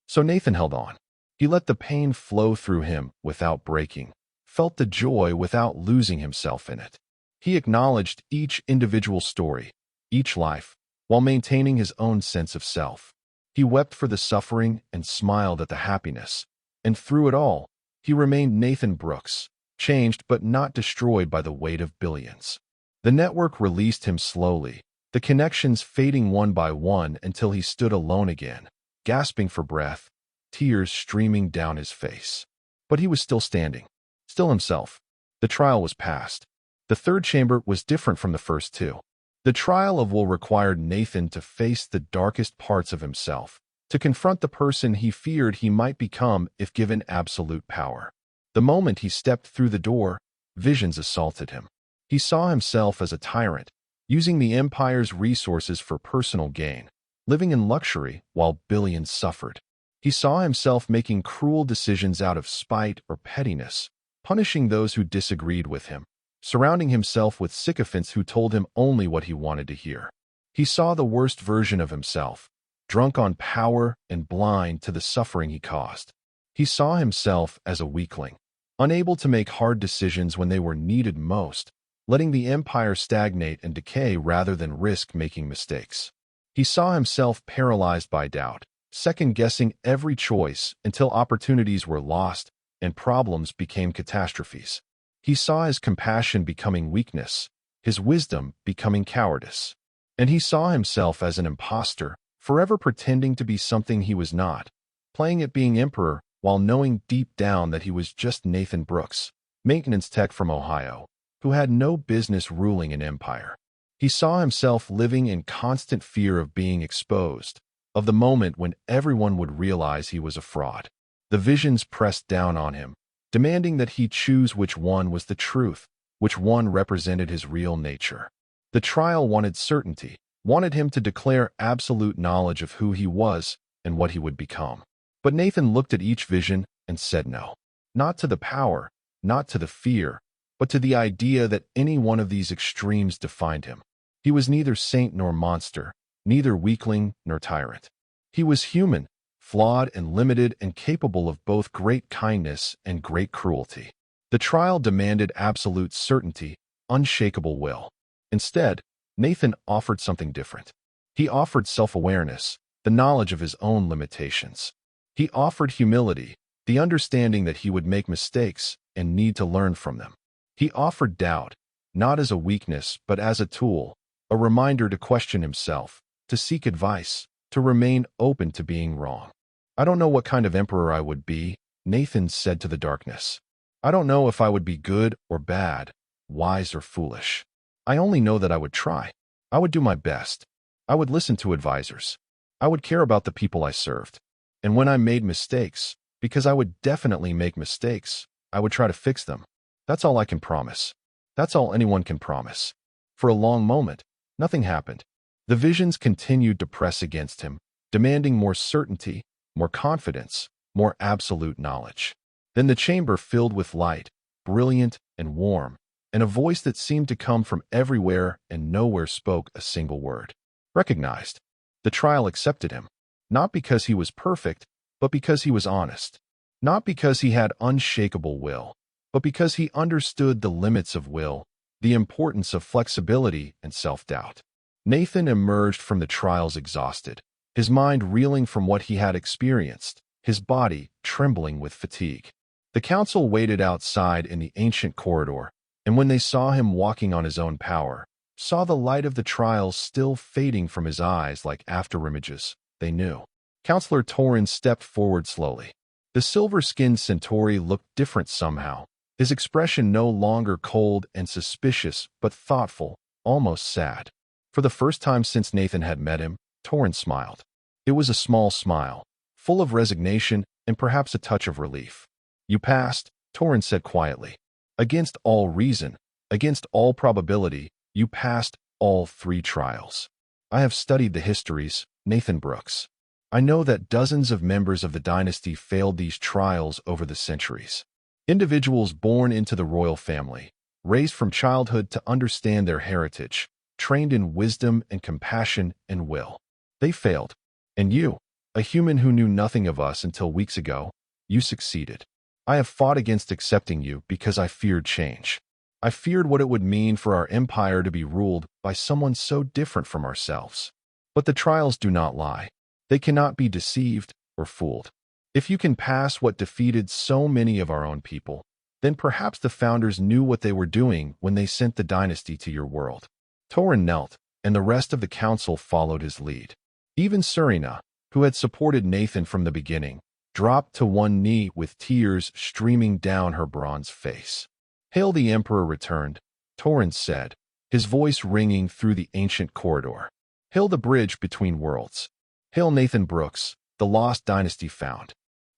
So Nathan held on. He let the pain flow through him without breaking, felt the joy without losing himself in it. He acknowledged each individual story, each life, while maintaining his own sense of self. He wept for the suffering and smiled at the happiness. And through it all, he remained Nathan Brooks, changed but not destroyed by the weight of billions. The network released him slowly, the connections fading one by one until he stood alone again, gasping for breath, tears streaming down his face. But he was still standing, still himself. The trial was past. The third chamber was different from the first two. The trial of will required Nathan to face the darkest parts of himself, to confront the person he feared he might become if given absolute power. The moment he stepped through the door, visions assaulted him. He saw himself as a tyrant, using the empire's resources for personal gain, living in luxury while billions suffered. He saw himself making cruel decisions out of spite or pettiness, punishing those who disagreed with him, surrounding himself with sycophants who told him only what he wanted to hear. He saw the worst version of himself, drunk on power and blind to the suffering he caused. He saw himself as a weakling, unable to make hard decisions when they were needed most, letting the empire stagnate and decay rather than risk making mistakes. He saw himself paralyzed by doubt, second-guessing every choice until opportunities were lost and problems became catastrophes. He saw his compassion becoming weakness, his wisdom becoming cowardice. And he saw himself as an imposter, forever pretending to be something he was not, playing at being emperor while knowing deep down that he was just Nathan Brooks, maintenance tech from Ohio, who had no business ruling an empire. He saw himself living in constant fear of being exposed, of the moment when everyone would realize he was a fraud. The visions pressed down on him, demanding that he choose which one was the truth, which one represented his real nature. The trial wanted certainty, wanted him to declare absolute knowledge of who he was and what he would become. But Nathan looked at each vision and said no. Not to the power, not to the fear, but to the idea that any one of these extremes defined him. He was neither saint nor monster, neither weakling nor tyrant. He was human, flawed and limited and capable of both great kindness and great cruelty. The trial demanded absolute certainty, unshakable will. Instead, Nathan offered something different. He offered self-awareness, the knowledge of his own limitations. He offered humility, the understanding that he would make mistakes and need to learn from them. He offered doubt, not as a weakness but as a tool, a reminder to question himself, to seek advice, to remain open to being wrong. I don't know what kind of emperor I would be, Nathan said to the darkness. I don't know if I would be good or bad, wise or foolish. I only know that I would try. I would do my best. I would listen to advisors. I would care about the people I served. And when I made mistakes, because I would definitely make mistakes, I would try to fix them. That's all I can promise. That's all anyone can promise. For a long moment, nothing happened. The visions continued to press against him, demanding more certainty, more confidence, more absolute knowledge. Then the chamber filled with light, brilliant and warm, and a voice that seemed to come from everywhere and nowhere spoke a single word. Recognized. The trial accepted him, not because he was perfect, but because he was honest. Not because he had unshakable will, but because he understood the limits of will, the importance of flexibility and self-doubt. Nathan emerged from the trials exhausted, his mind reeling from what he had experienced, his body trembling with fatigue. The council waited outside in the ancient corridor, and when they saw him walking on his own power, saw the light of the trials still fading from his eyes like afterimages, they knew. Counselor Torin stepped forward slowly. The silver-skinned Centauri looked different somehow, his expression no longer cold and suspicious but thoughtful, almost sad. For the first time since Nathan had met him, Torrance smiled. It was a small smile, full of resignation and perhaps a touch of relief. "You passed," Torrance said quietly. "Against all reason, against all probability, you passed all 3 trials. I have studied the histories, Nathan Brooks. I know that dozens of members of the dynasty failed these trials over the centuries. Individuals born into the royal family, raised from childhood to understand their heritage, trained in wisdom and compassion and will. They failed. And you, a human who knew nothing of us until weeks ago, you succeeded. I have fought against accepting you because I feared change. I feared what it would mean for our empire to be ruled by someone so different from ourselves. But the trials do not lie. They cannot be deceived or fooled. If you can pass what defeated so many of our own people, then perhaps the founders knew what they were doing when they sent the dynasty to your world." Torrance knelt, and the rest of the council followed his lead. Even Serena, who had supported Nathan from the beginning, dropped to one knee with tears streaming down her bronze face. "Hail the Emperor returned," Torrance said, his voice ringing through the ancient corridor. "Hail the bridge between worlds. Hail Nathan Brooks, the lost dynasty found."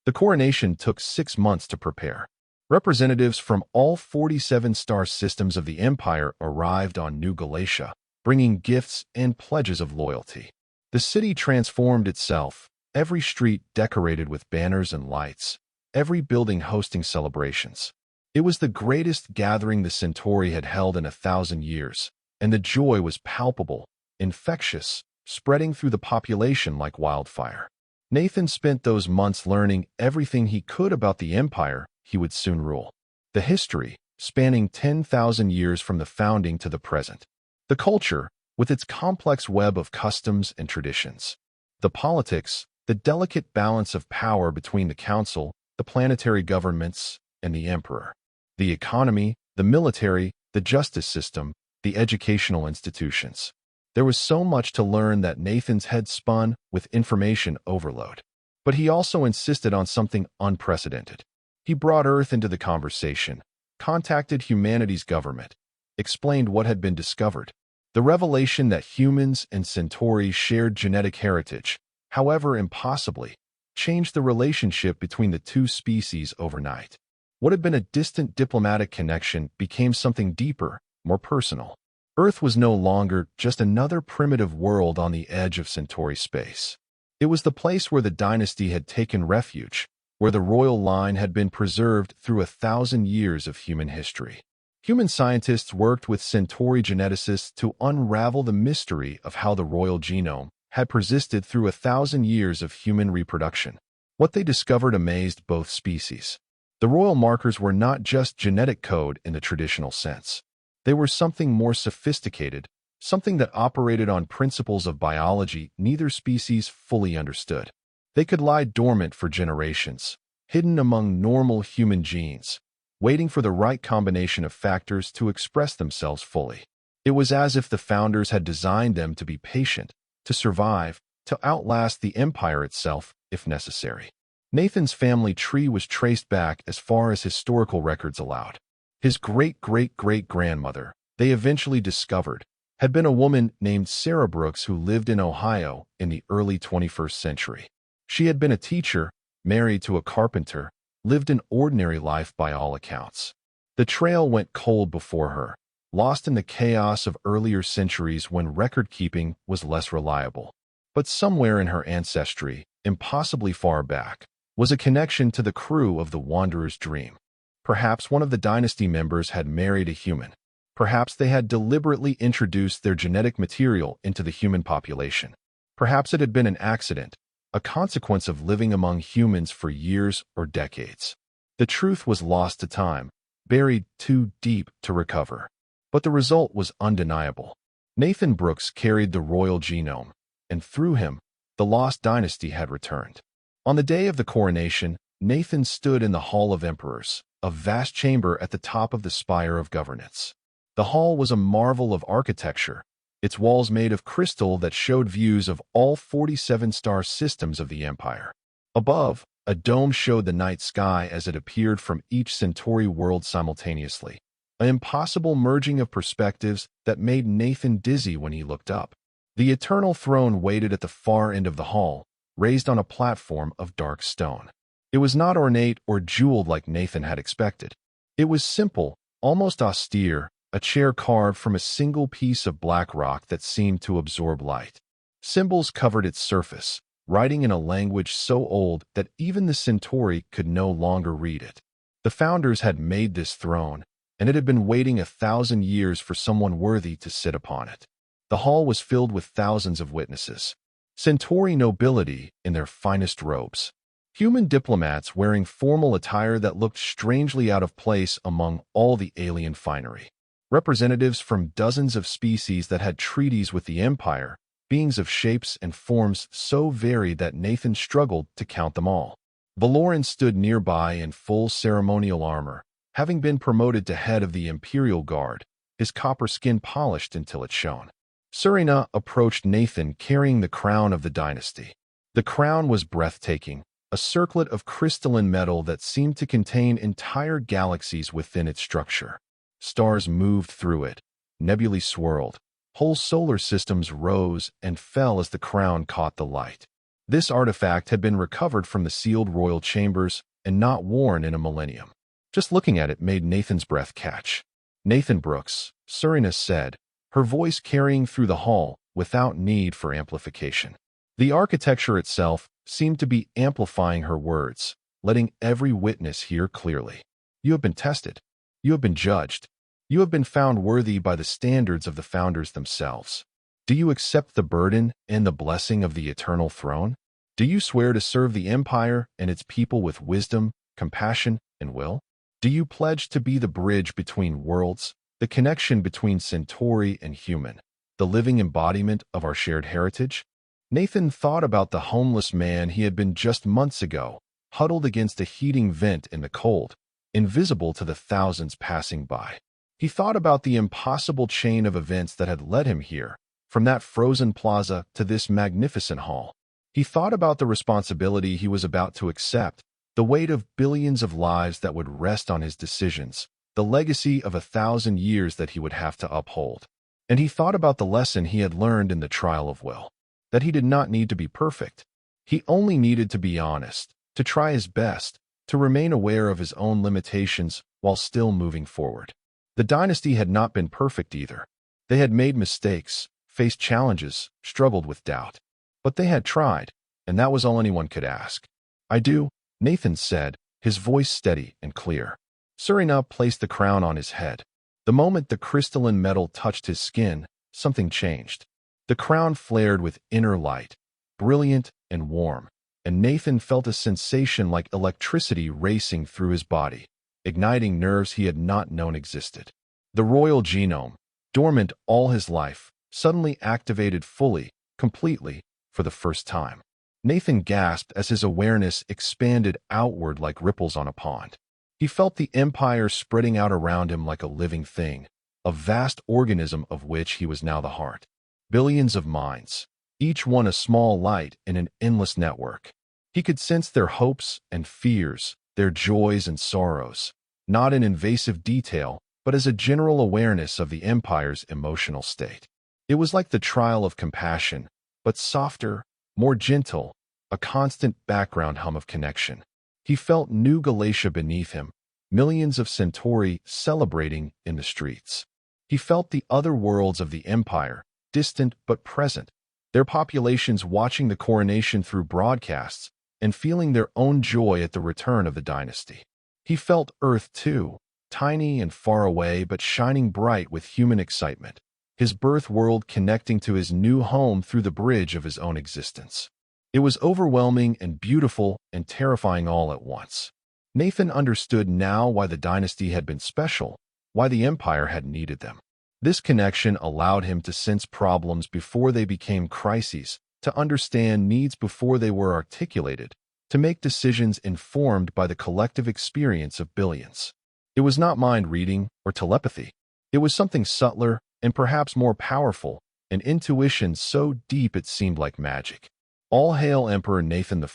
The coronation took 6 months to prepare. Representatives from all 47 star systems of the Empire arrived on New Galatia, bringing gifts and pledges of loyalty. The city transformed itself, every street decorated with banners and lights, every building hosting celebrations. It was the greatest gathering the Centauri had held in 1,000 years, and the joy was palpable, infectious, spreading through the population like wildfire. Nathan spent those months learning everything he could about the empire he would soon rule. The history, spanning 10,000 years from the founding to the present. The culture, with its complex web of customs and traditions. The politics, the delicate balance of power between the council, the planetary governments, and the emperor. The economy, the military, the justice system, the educational institutions. There was so much to learn that Nathan's head spun with information overload. But he also insisted on something unprecedented. He brought Earth into the conversation, contacted humanity's government, explained what had been discovered. The revelation that humans and Centauri shared genetic heritage, however impossibly, changed the relationship between the 2 species overnight. What had been a distant diplomatic connection became something deeper, more personal. Earth was no longer just another primitive world on the edge of Centauri space. It was the place where the dynasty had taken refuge, where the royal line had been preserved through 1,000 years of human history. Human scientists worked with Centauri geneticists to unravel the mystery of how the royal genome had persisted through 1,000 years of human reproduction. What they discovered amazed both species. The royal markers were not just genetic code in the traditional sense. They were something more sophisticated, something that operated on principles of biology neither species fully understood. They could lie dormant for generations, hidden among normal human genes, waiting for the right combination of factors to express themselves fully. It was as if the founders had designed them to be patient, to survive, to outlast the empire itself if necessary. Nathan's family tree was traced back as far as historical records allowed. His great-great-great-grandmother, they eventually discovered, had been a woman named Sarah Brooks who lived in Ohio in the early 21st century. She had been a teacher, married to a carpenter, lived an ordinary life by all accounts. The trail went cold before her, lost in the chaos of earlier centuries when record-keeping was less reliable. But somewhere in her ancestry, impossibly far back, was a connection to the crew of the Wanderer's Dream. Perhaps one of the dynasty members had married a human. Perhaps they had deliberately introduced their genetic material into the human population. Perhaps it had been an accident, a consequence of living among humans for years or decades. The truth was lost to time, buried too deep to recover. But the result was undeniable. Nathan Brooks carried the royal genome, and through him, the lost dynasty had returned. On the day of the coronation, Nathan stood in the Hall of Emperors, a vast chamber at the top of the spire of governance. The hall was a marvel of architecture, its walls made of crystal that showed views of all 47 star systems of the empire. Above, a dome showed the night sky as it appeared from each Centauri world simultaneously, an impossible merging of perspectives that made Nathan dizzy when he looked up. The eternal throne waited at the far end of the hall, raised on a platform of dark stone. It was not ornate or jeweled like Nathan had expected. It was simple, almost austere, a chair carved from a single piece of black rock that seemed to absorb light. Symbols covered its surface, writing in a language so old that even the Centauri could no longer read it. The founders had made this throne, and it had been waiting 1,000 years for someone worthy to sit upon it. The hall was filled with thousands of witnesses. Centauri nobility in their finest robes. Human diplomats wearing formal attire that looked strangely out of place among all the alien finery. Representatives from dozens of species that had treaties with the Empire, beings of shapes and forms so varied that Nathan struggled to count them all. Valoran stood nearby in full ceremonial armor, having been promoted to head of the Imperial Guard, his copper skin polished until it shone. Surina approached Nathan carrying the crown of the dynasty. The crown was breathtaking, a circlet of crystalline metal that seemed to contain entire galaxies within its structure. Stars moved through it, nebulae swirled, whole solar systems rose and fell as the crown caught the light. This artifact had been recovered from the sealed royal chambers and not worn in a millennium. Just looking at it made Nathan's breath catch. "Nathan Brooks," Surina said, her voice carrying through the hall without need for amplification. The architecture itself seemed to be amplifying her words, letting every witness hear clearly. "You have been tested. You have been judged. You have been found worthy by the standards of the founders themselves. Do you accept the burden and the blessing of the eternal throne? Do you swear to serve the Empire and its people with wisdom, compassion, and will? Do you pledge to be the bridge between worlds, the connection between Centauri and human, the living embodiment of our shared heritage?" Nathan thought about the homeless man he had been just months ago, huddled against a heating vent in the cold, invisible to the thousands passing by. He thought about the impossible chain of events that had led him here, from that frozen plaza to this magnificent hall. He thought about the responsibility he was about to accept, the weight of billions of lives that would rest on his decisions, the legacy of 1,000 years that he would have to uphold. And he thought about the lesson he had learned in the trial of will, that he did not need to be perfect. He only needed to be honest, to try his best, to remain aware of his own limitations while still moving forward. The dynasty had not been perfect either. They had made mistakes, faced challenges, struggled with doubt. But they had tried, and that was all anyone could ask. "I do," Nathan said, his voice steady and clear. Surina placed the crown on his head. The moment the crystalline metal touched his skin, something changed. The crown flared with inner light, brilliant and warm, and Nathan felt a sensation like electricity racing through his body, igniting nerves he had not known existed. The royal genome, dormant all his life, suddenly activated fully, completely, for the first time. Nathan gasped as his awareness expanded outward like ripples on a pond. He felt the empire spreading out around him like a living thing, a vast organism of which he was now the heart. Billions of minds, each one a small light in an endless network. He could sense their hopes and fears, their joys and sorrows, not in invasive detail, but as a general awareness of the empire's emotional state. It was like the trial of compassion, but softer, more gentle, a constant background hum of connection. He felt New Galatia beneath him, millions of Centauri celebrating in the streets. He felt the other worlds of the empire, distant but present, their populations watching the coronation through broadcasts and feeling their own joy at the return of the dynasty. He felt Earth too, tiny and far away but shining bright with human excitement, his birth world connecting to his new home through the bridge of his own existence. It was overwhelming and beautiful and terrifying all at once. Nathan understood now why the dynasty had been special, why the empire had needed them. This connection allowed him to sense problems before they became crises, to understand needs before they were articulated, to make decisions informed by the collective experience of billions. It was not mind reading or telepathy. It was something subtler and perhaps more powerful, an intuition so deep it seemed like magic. "All hail Emperor Nathan I,"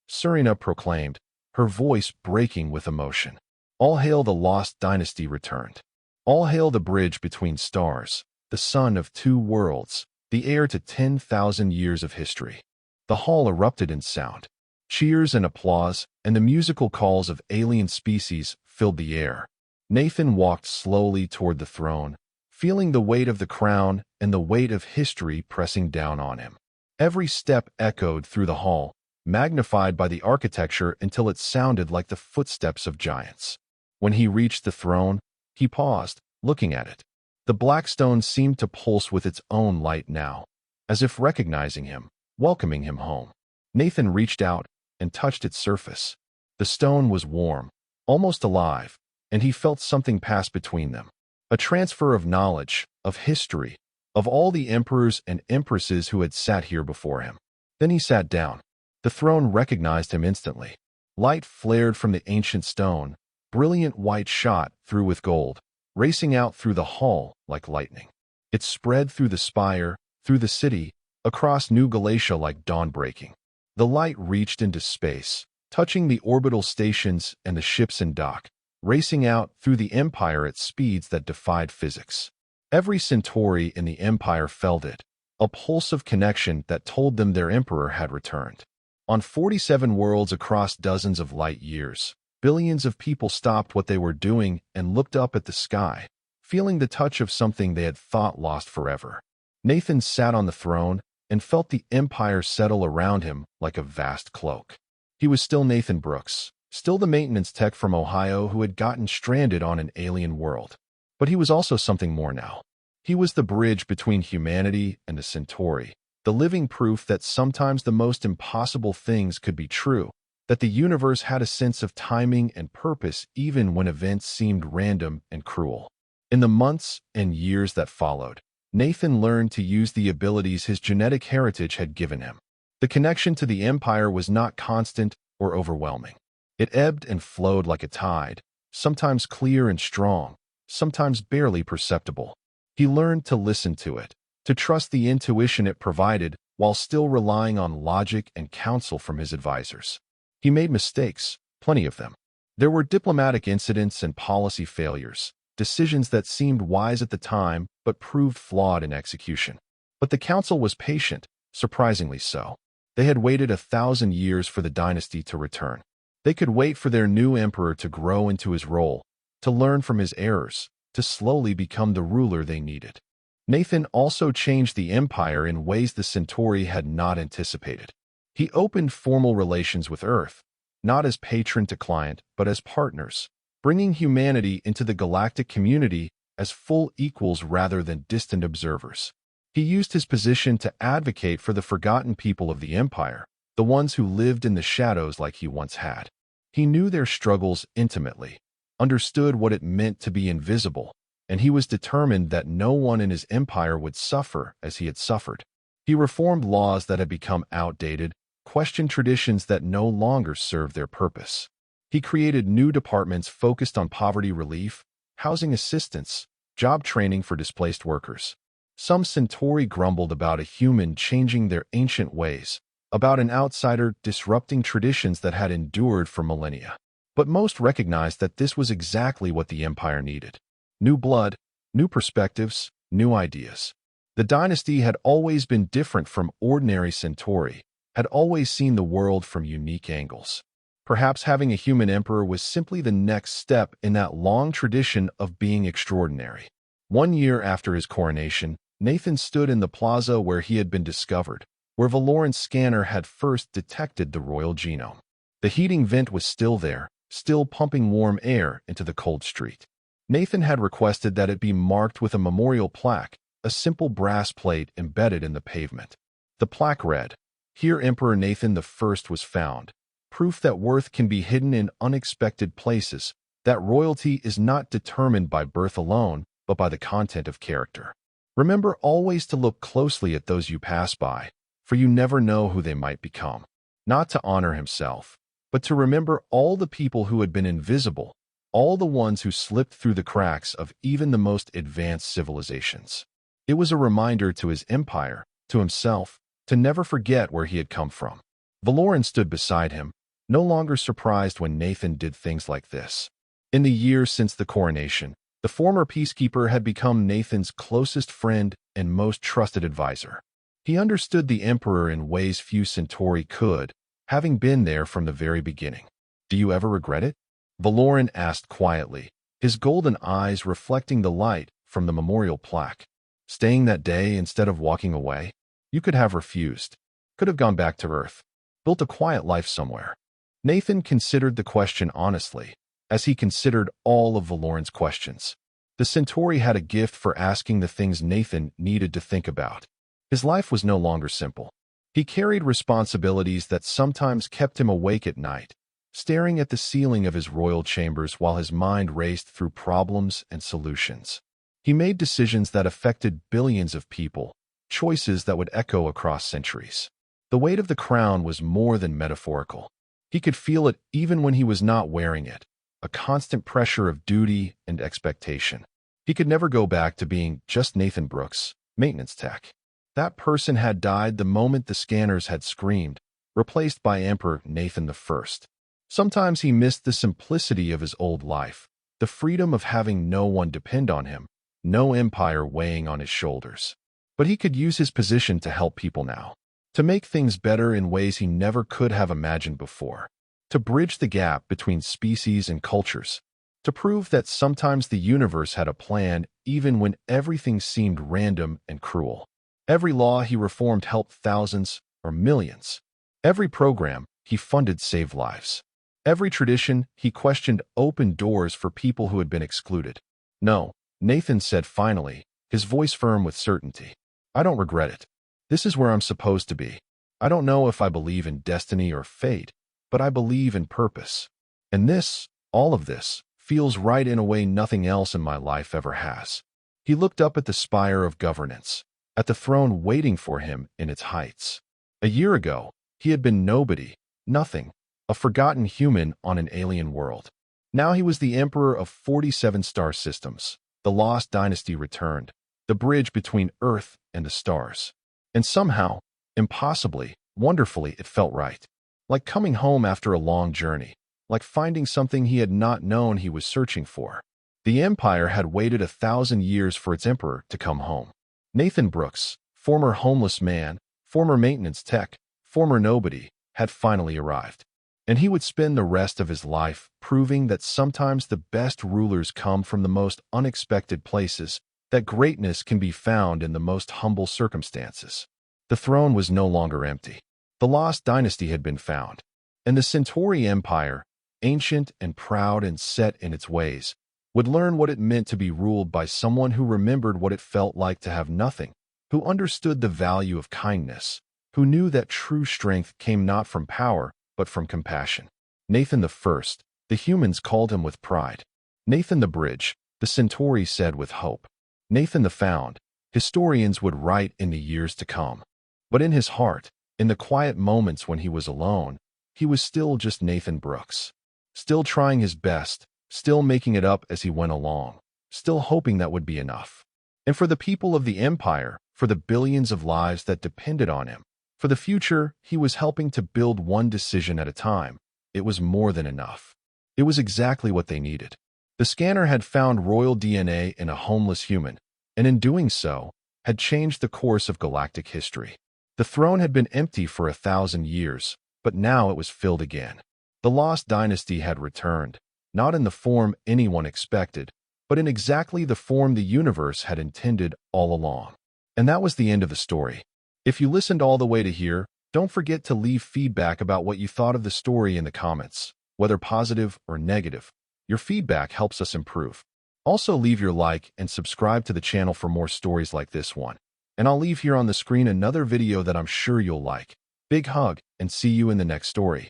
Surina proclaimed, her voice breaking with emotion. "All hail the lost dynasty returned." All hail the bridge between stars, the son of two worlds, the heir to 10,000 years of history. The hall erupted in sound. Cheers and applause, and the musical calls of alien species filled the air. Nathan walked slowly toward the throne, feeling the weight of the crown and the weight of history pressing down on him. Every step echoed through the hall, magnified by the architecture until it sounded like the footsteps of giants. When he reached the throne, he paused, looking at it. The black stone seemed to pulse with its own light now, as if recognizing him, welcoming him home. Nathan reached out and touched its surface. The stone was warm, almost alive, and he felt something pass between them. A transfer of knowledge, of history, of all the emperors and empresses who had sat here before him. Then he sat down. The throne recognized him instantly. Light flared from the ancient stone, brilliant white shot through with gold, racing out through the hall like lightning. It spread through the spire, through the city, across New Galatia like dawn breaking. The light reached into space, touching the orbital stations and the ships in dock, racing out through the Empire at speeds that defied physics. Every Centauri in the Empire felt it, a pulse of connection that told them their emperor had returned. On 47 worlds across dozens of light years, billions of people stopped what they were doing and looked up at the sky, feeling the touch of something they had thought lost forever. Nathan sat on the throne and felt the Empire settle around him like a vast cloak. He was still Nathan Brooks, still the maintenance tech from Ohio who had gotten stranded on an alien world. But he was also something more now. He was the bridge between humanity and the Centauri, the living proof that sometimes the most impossible things could be true, that the universe had a sense of timing and purpose even when events seemed random and cruel. In the months and years that followed, Nathan learned to use the abilities his genetic heritage had given him. The connection to the Empire was not constant or overwhelming. It ebbed and flowed like a tide, sometimes clear and strong, sometimes barely perceptible. He learned to listen to it, to trust the intuition it provided while still relying on logic and counsel from his advisors. He made mistakes, plenty of them. There were diplomatic incidents and policy failures, decisions that seemed wise at the time but proved flawed in execution. But the council was patient, surprisingly so. They had waited 1,000 years for the dynasty to return. They could wait for their new emperor to grow into his role, to learn from his errors, to slowly become the ruler they needed. Nathan also changed the Empire in ways the Centauri had not anticipated. He opened formal relations with Earth, not as patron to client, but as partners, bringing humanity into the galactic community as full equals rather than distant observers. He used his position to advocate for the forgotten people of the Empire, the ones who lived in the shadows like he once had. He knew their struggles intimately, understood what it meant to be invisible, and he was determined that no one in his empire would suffer as he had suffered. He reformed laws that had become outdated, questioned traditions that no longer served their purpose. He created new departments focused on poverty relief, housing assistance, job training for displaced workers. Some Centauri grumbled about a human changing their ancient ways, about an outsider disrupting traditions that had endured for millennia. But most recognized that this was exactly what the Empire needed. New blood, new perspectives, new ideas. The dynasty had always been different from ordinary Centauri, had always seen the world from unique angles. Perhaps having a human emperor was simply the next step in that long tradition of being extraordinary. 1 year after his coronation, Nathan stood in the plaza where he had been discovered, where Valoran's scanner had first detected the royal genome. The heating vent was still there, still pumping warm air into the cold street. Nathan had requested that it be marked with a memorial plaque, a simple brass plate embedded in the pavement. The plaque read, "Here Emperor Nathan I was found, proof that worth can be hidden in unexpected places, that royalty is not determined by birth alone, but by the content of character. Remember always to look closely at those you pass by, for you never know who they might become." Not to honor himself, but to remember all the people who had been invisible, all the ones who slipped through the cracks of even the most advanced civilizations. It was a reminder to his empire, to himself, to never forget where he had come from. Valoran stood beside him, no longer surprised when Nathan did things like this. In the years since the coronation, The former peacekeeper had become Nathan's closest friend and most trusted advisor. He understood the Emperor in ways few Centauri could, having been there from the very beginning. "Do you ever regret it?" Valoran asked quietly, his golden eyes reflecting the light from the memorial plaque. "Staying that day instead of walking away? You could have refused. Could have gone back to Earth. Built a quiet life somewhere." Nathan considered the question honestly, as he considered all of Valoran's questions. The Centauri had a gift for asking the things Nathan needed to think about. His life was no longer simple. He carried responsibilities that sometimes kept him awake at night, staring at the ceiling of his royal chambers while his mind raced through problems and solutions. He made decisions that affected billions of people, choices that would echo across centuries. The weight of the crown was more than metaphorical. He could feel it even when he was not wearing it, a constant pressure of duty and expectation. He could never go back to being just Nathan Brooks, maintenance tech. That person had died the moment the scanners had screamed, replaced by Emperor Nathan I. Sometimes he missed the simplicity of his old life, the freedom of having no one depend on him, no empire weighing on his shoulders. But he could use his position to help people now, to make things better in ways he never could have imagined before, to bridge the gap between species and cultures, to prove that sometimes the universe had a plan even when everything seemed random and cruel. Every law he reformed helped thousands or millions. Every program he funded saved lives. Every tradition he questioned opened doors for people who had been excluded. "No," Nathan said finally, his voice firm with certainty. "I don't regret it. This is where I'm supposed to be. I don't know if I believe in destiny or fate, but I believe in purpose. And this, all of this, feels right in a way nothing else in my life ever has." He looked up at the spire of governance, at the throne waiting for him in its heights. A year ago, he had been nobody, nothing, a forgotten human on an alien world. Now he was the emperor of 47 star systems. The lost dynasty returned, the bridge between Earth and the stars. And somehow, impossibly, wonderfully, it felt right. Like coming home after a long journey, like finding something he had not known he was searching for. The empire had waited 1,000 years for its emperor to come home. Nathan Brooks, former homeless man, former maintenance tech, former nobody, had finally arrived. And he would spend the rest of his life proving that sometimes the best rulers come from the most unexpected places, that greatness can be found in the most humble circumstances. The throne was no longer empty. The lost dynasty had been found. And the Centauri Empire, ancient and proud and set in its ways, would learn what it meant to be ruled by someone who remembered what it felt like to have nothing, who understood the value of kindness, who knew that true strength came not from power, but from compassion. Nathan I, the humans called him with pride. Nathan the Bridge, the Centauri said with hope. Nathan the Found, historians would write in the years to come. But in his heart, in the quiet moments when he was alone, he was still just Nathan Brooks. Still trying his best, still making it up as he went along, still hoping that would be enough. And for the people of the empire, for the billions of lives that depended on him, for the future he was helping to build one decision at a time, it was more than enough. It was exactly what they needed. The scanner had found royal DNA in a homeless human, and in doing so, had changed the course of galactic history. The throne had been empty for 1,000 years, but now it was filled again. The lost dynasty had returned, not in the form anyone expected, but in exactly the form the universe had intended all along. And that was the end of the story. If you listened all the way to here, don't forget to leave feedback about what you thought of the story in the comments, whether positive or negative. Your feedback helps us improve. Also, leave your like and subscribe to the channel for more stories like this one. And I'll leave here on the screen another video that I'm sure you'll like. Big hug, and see you in the next story.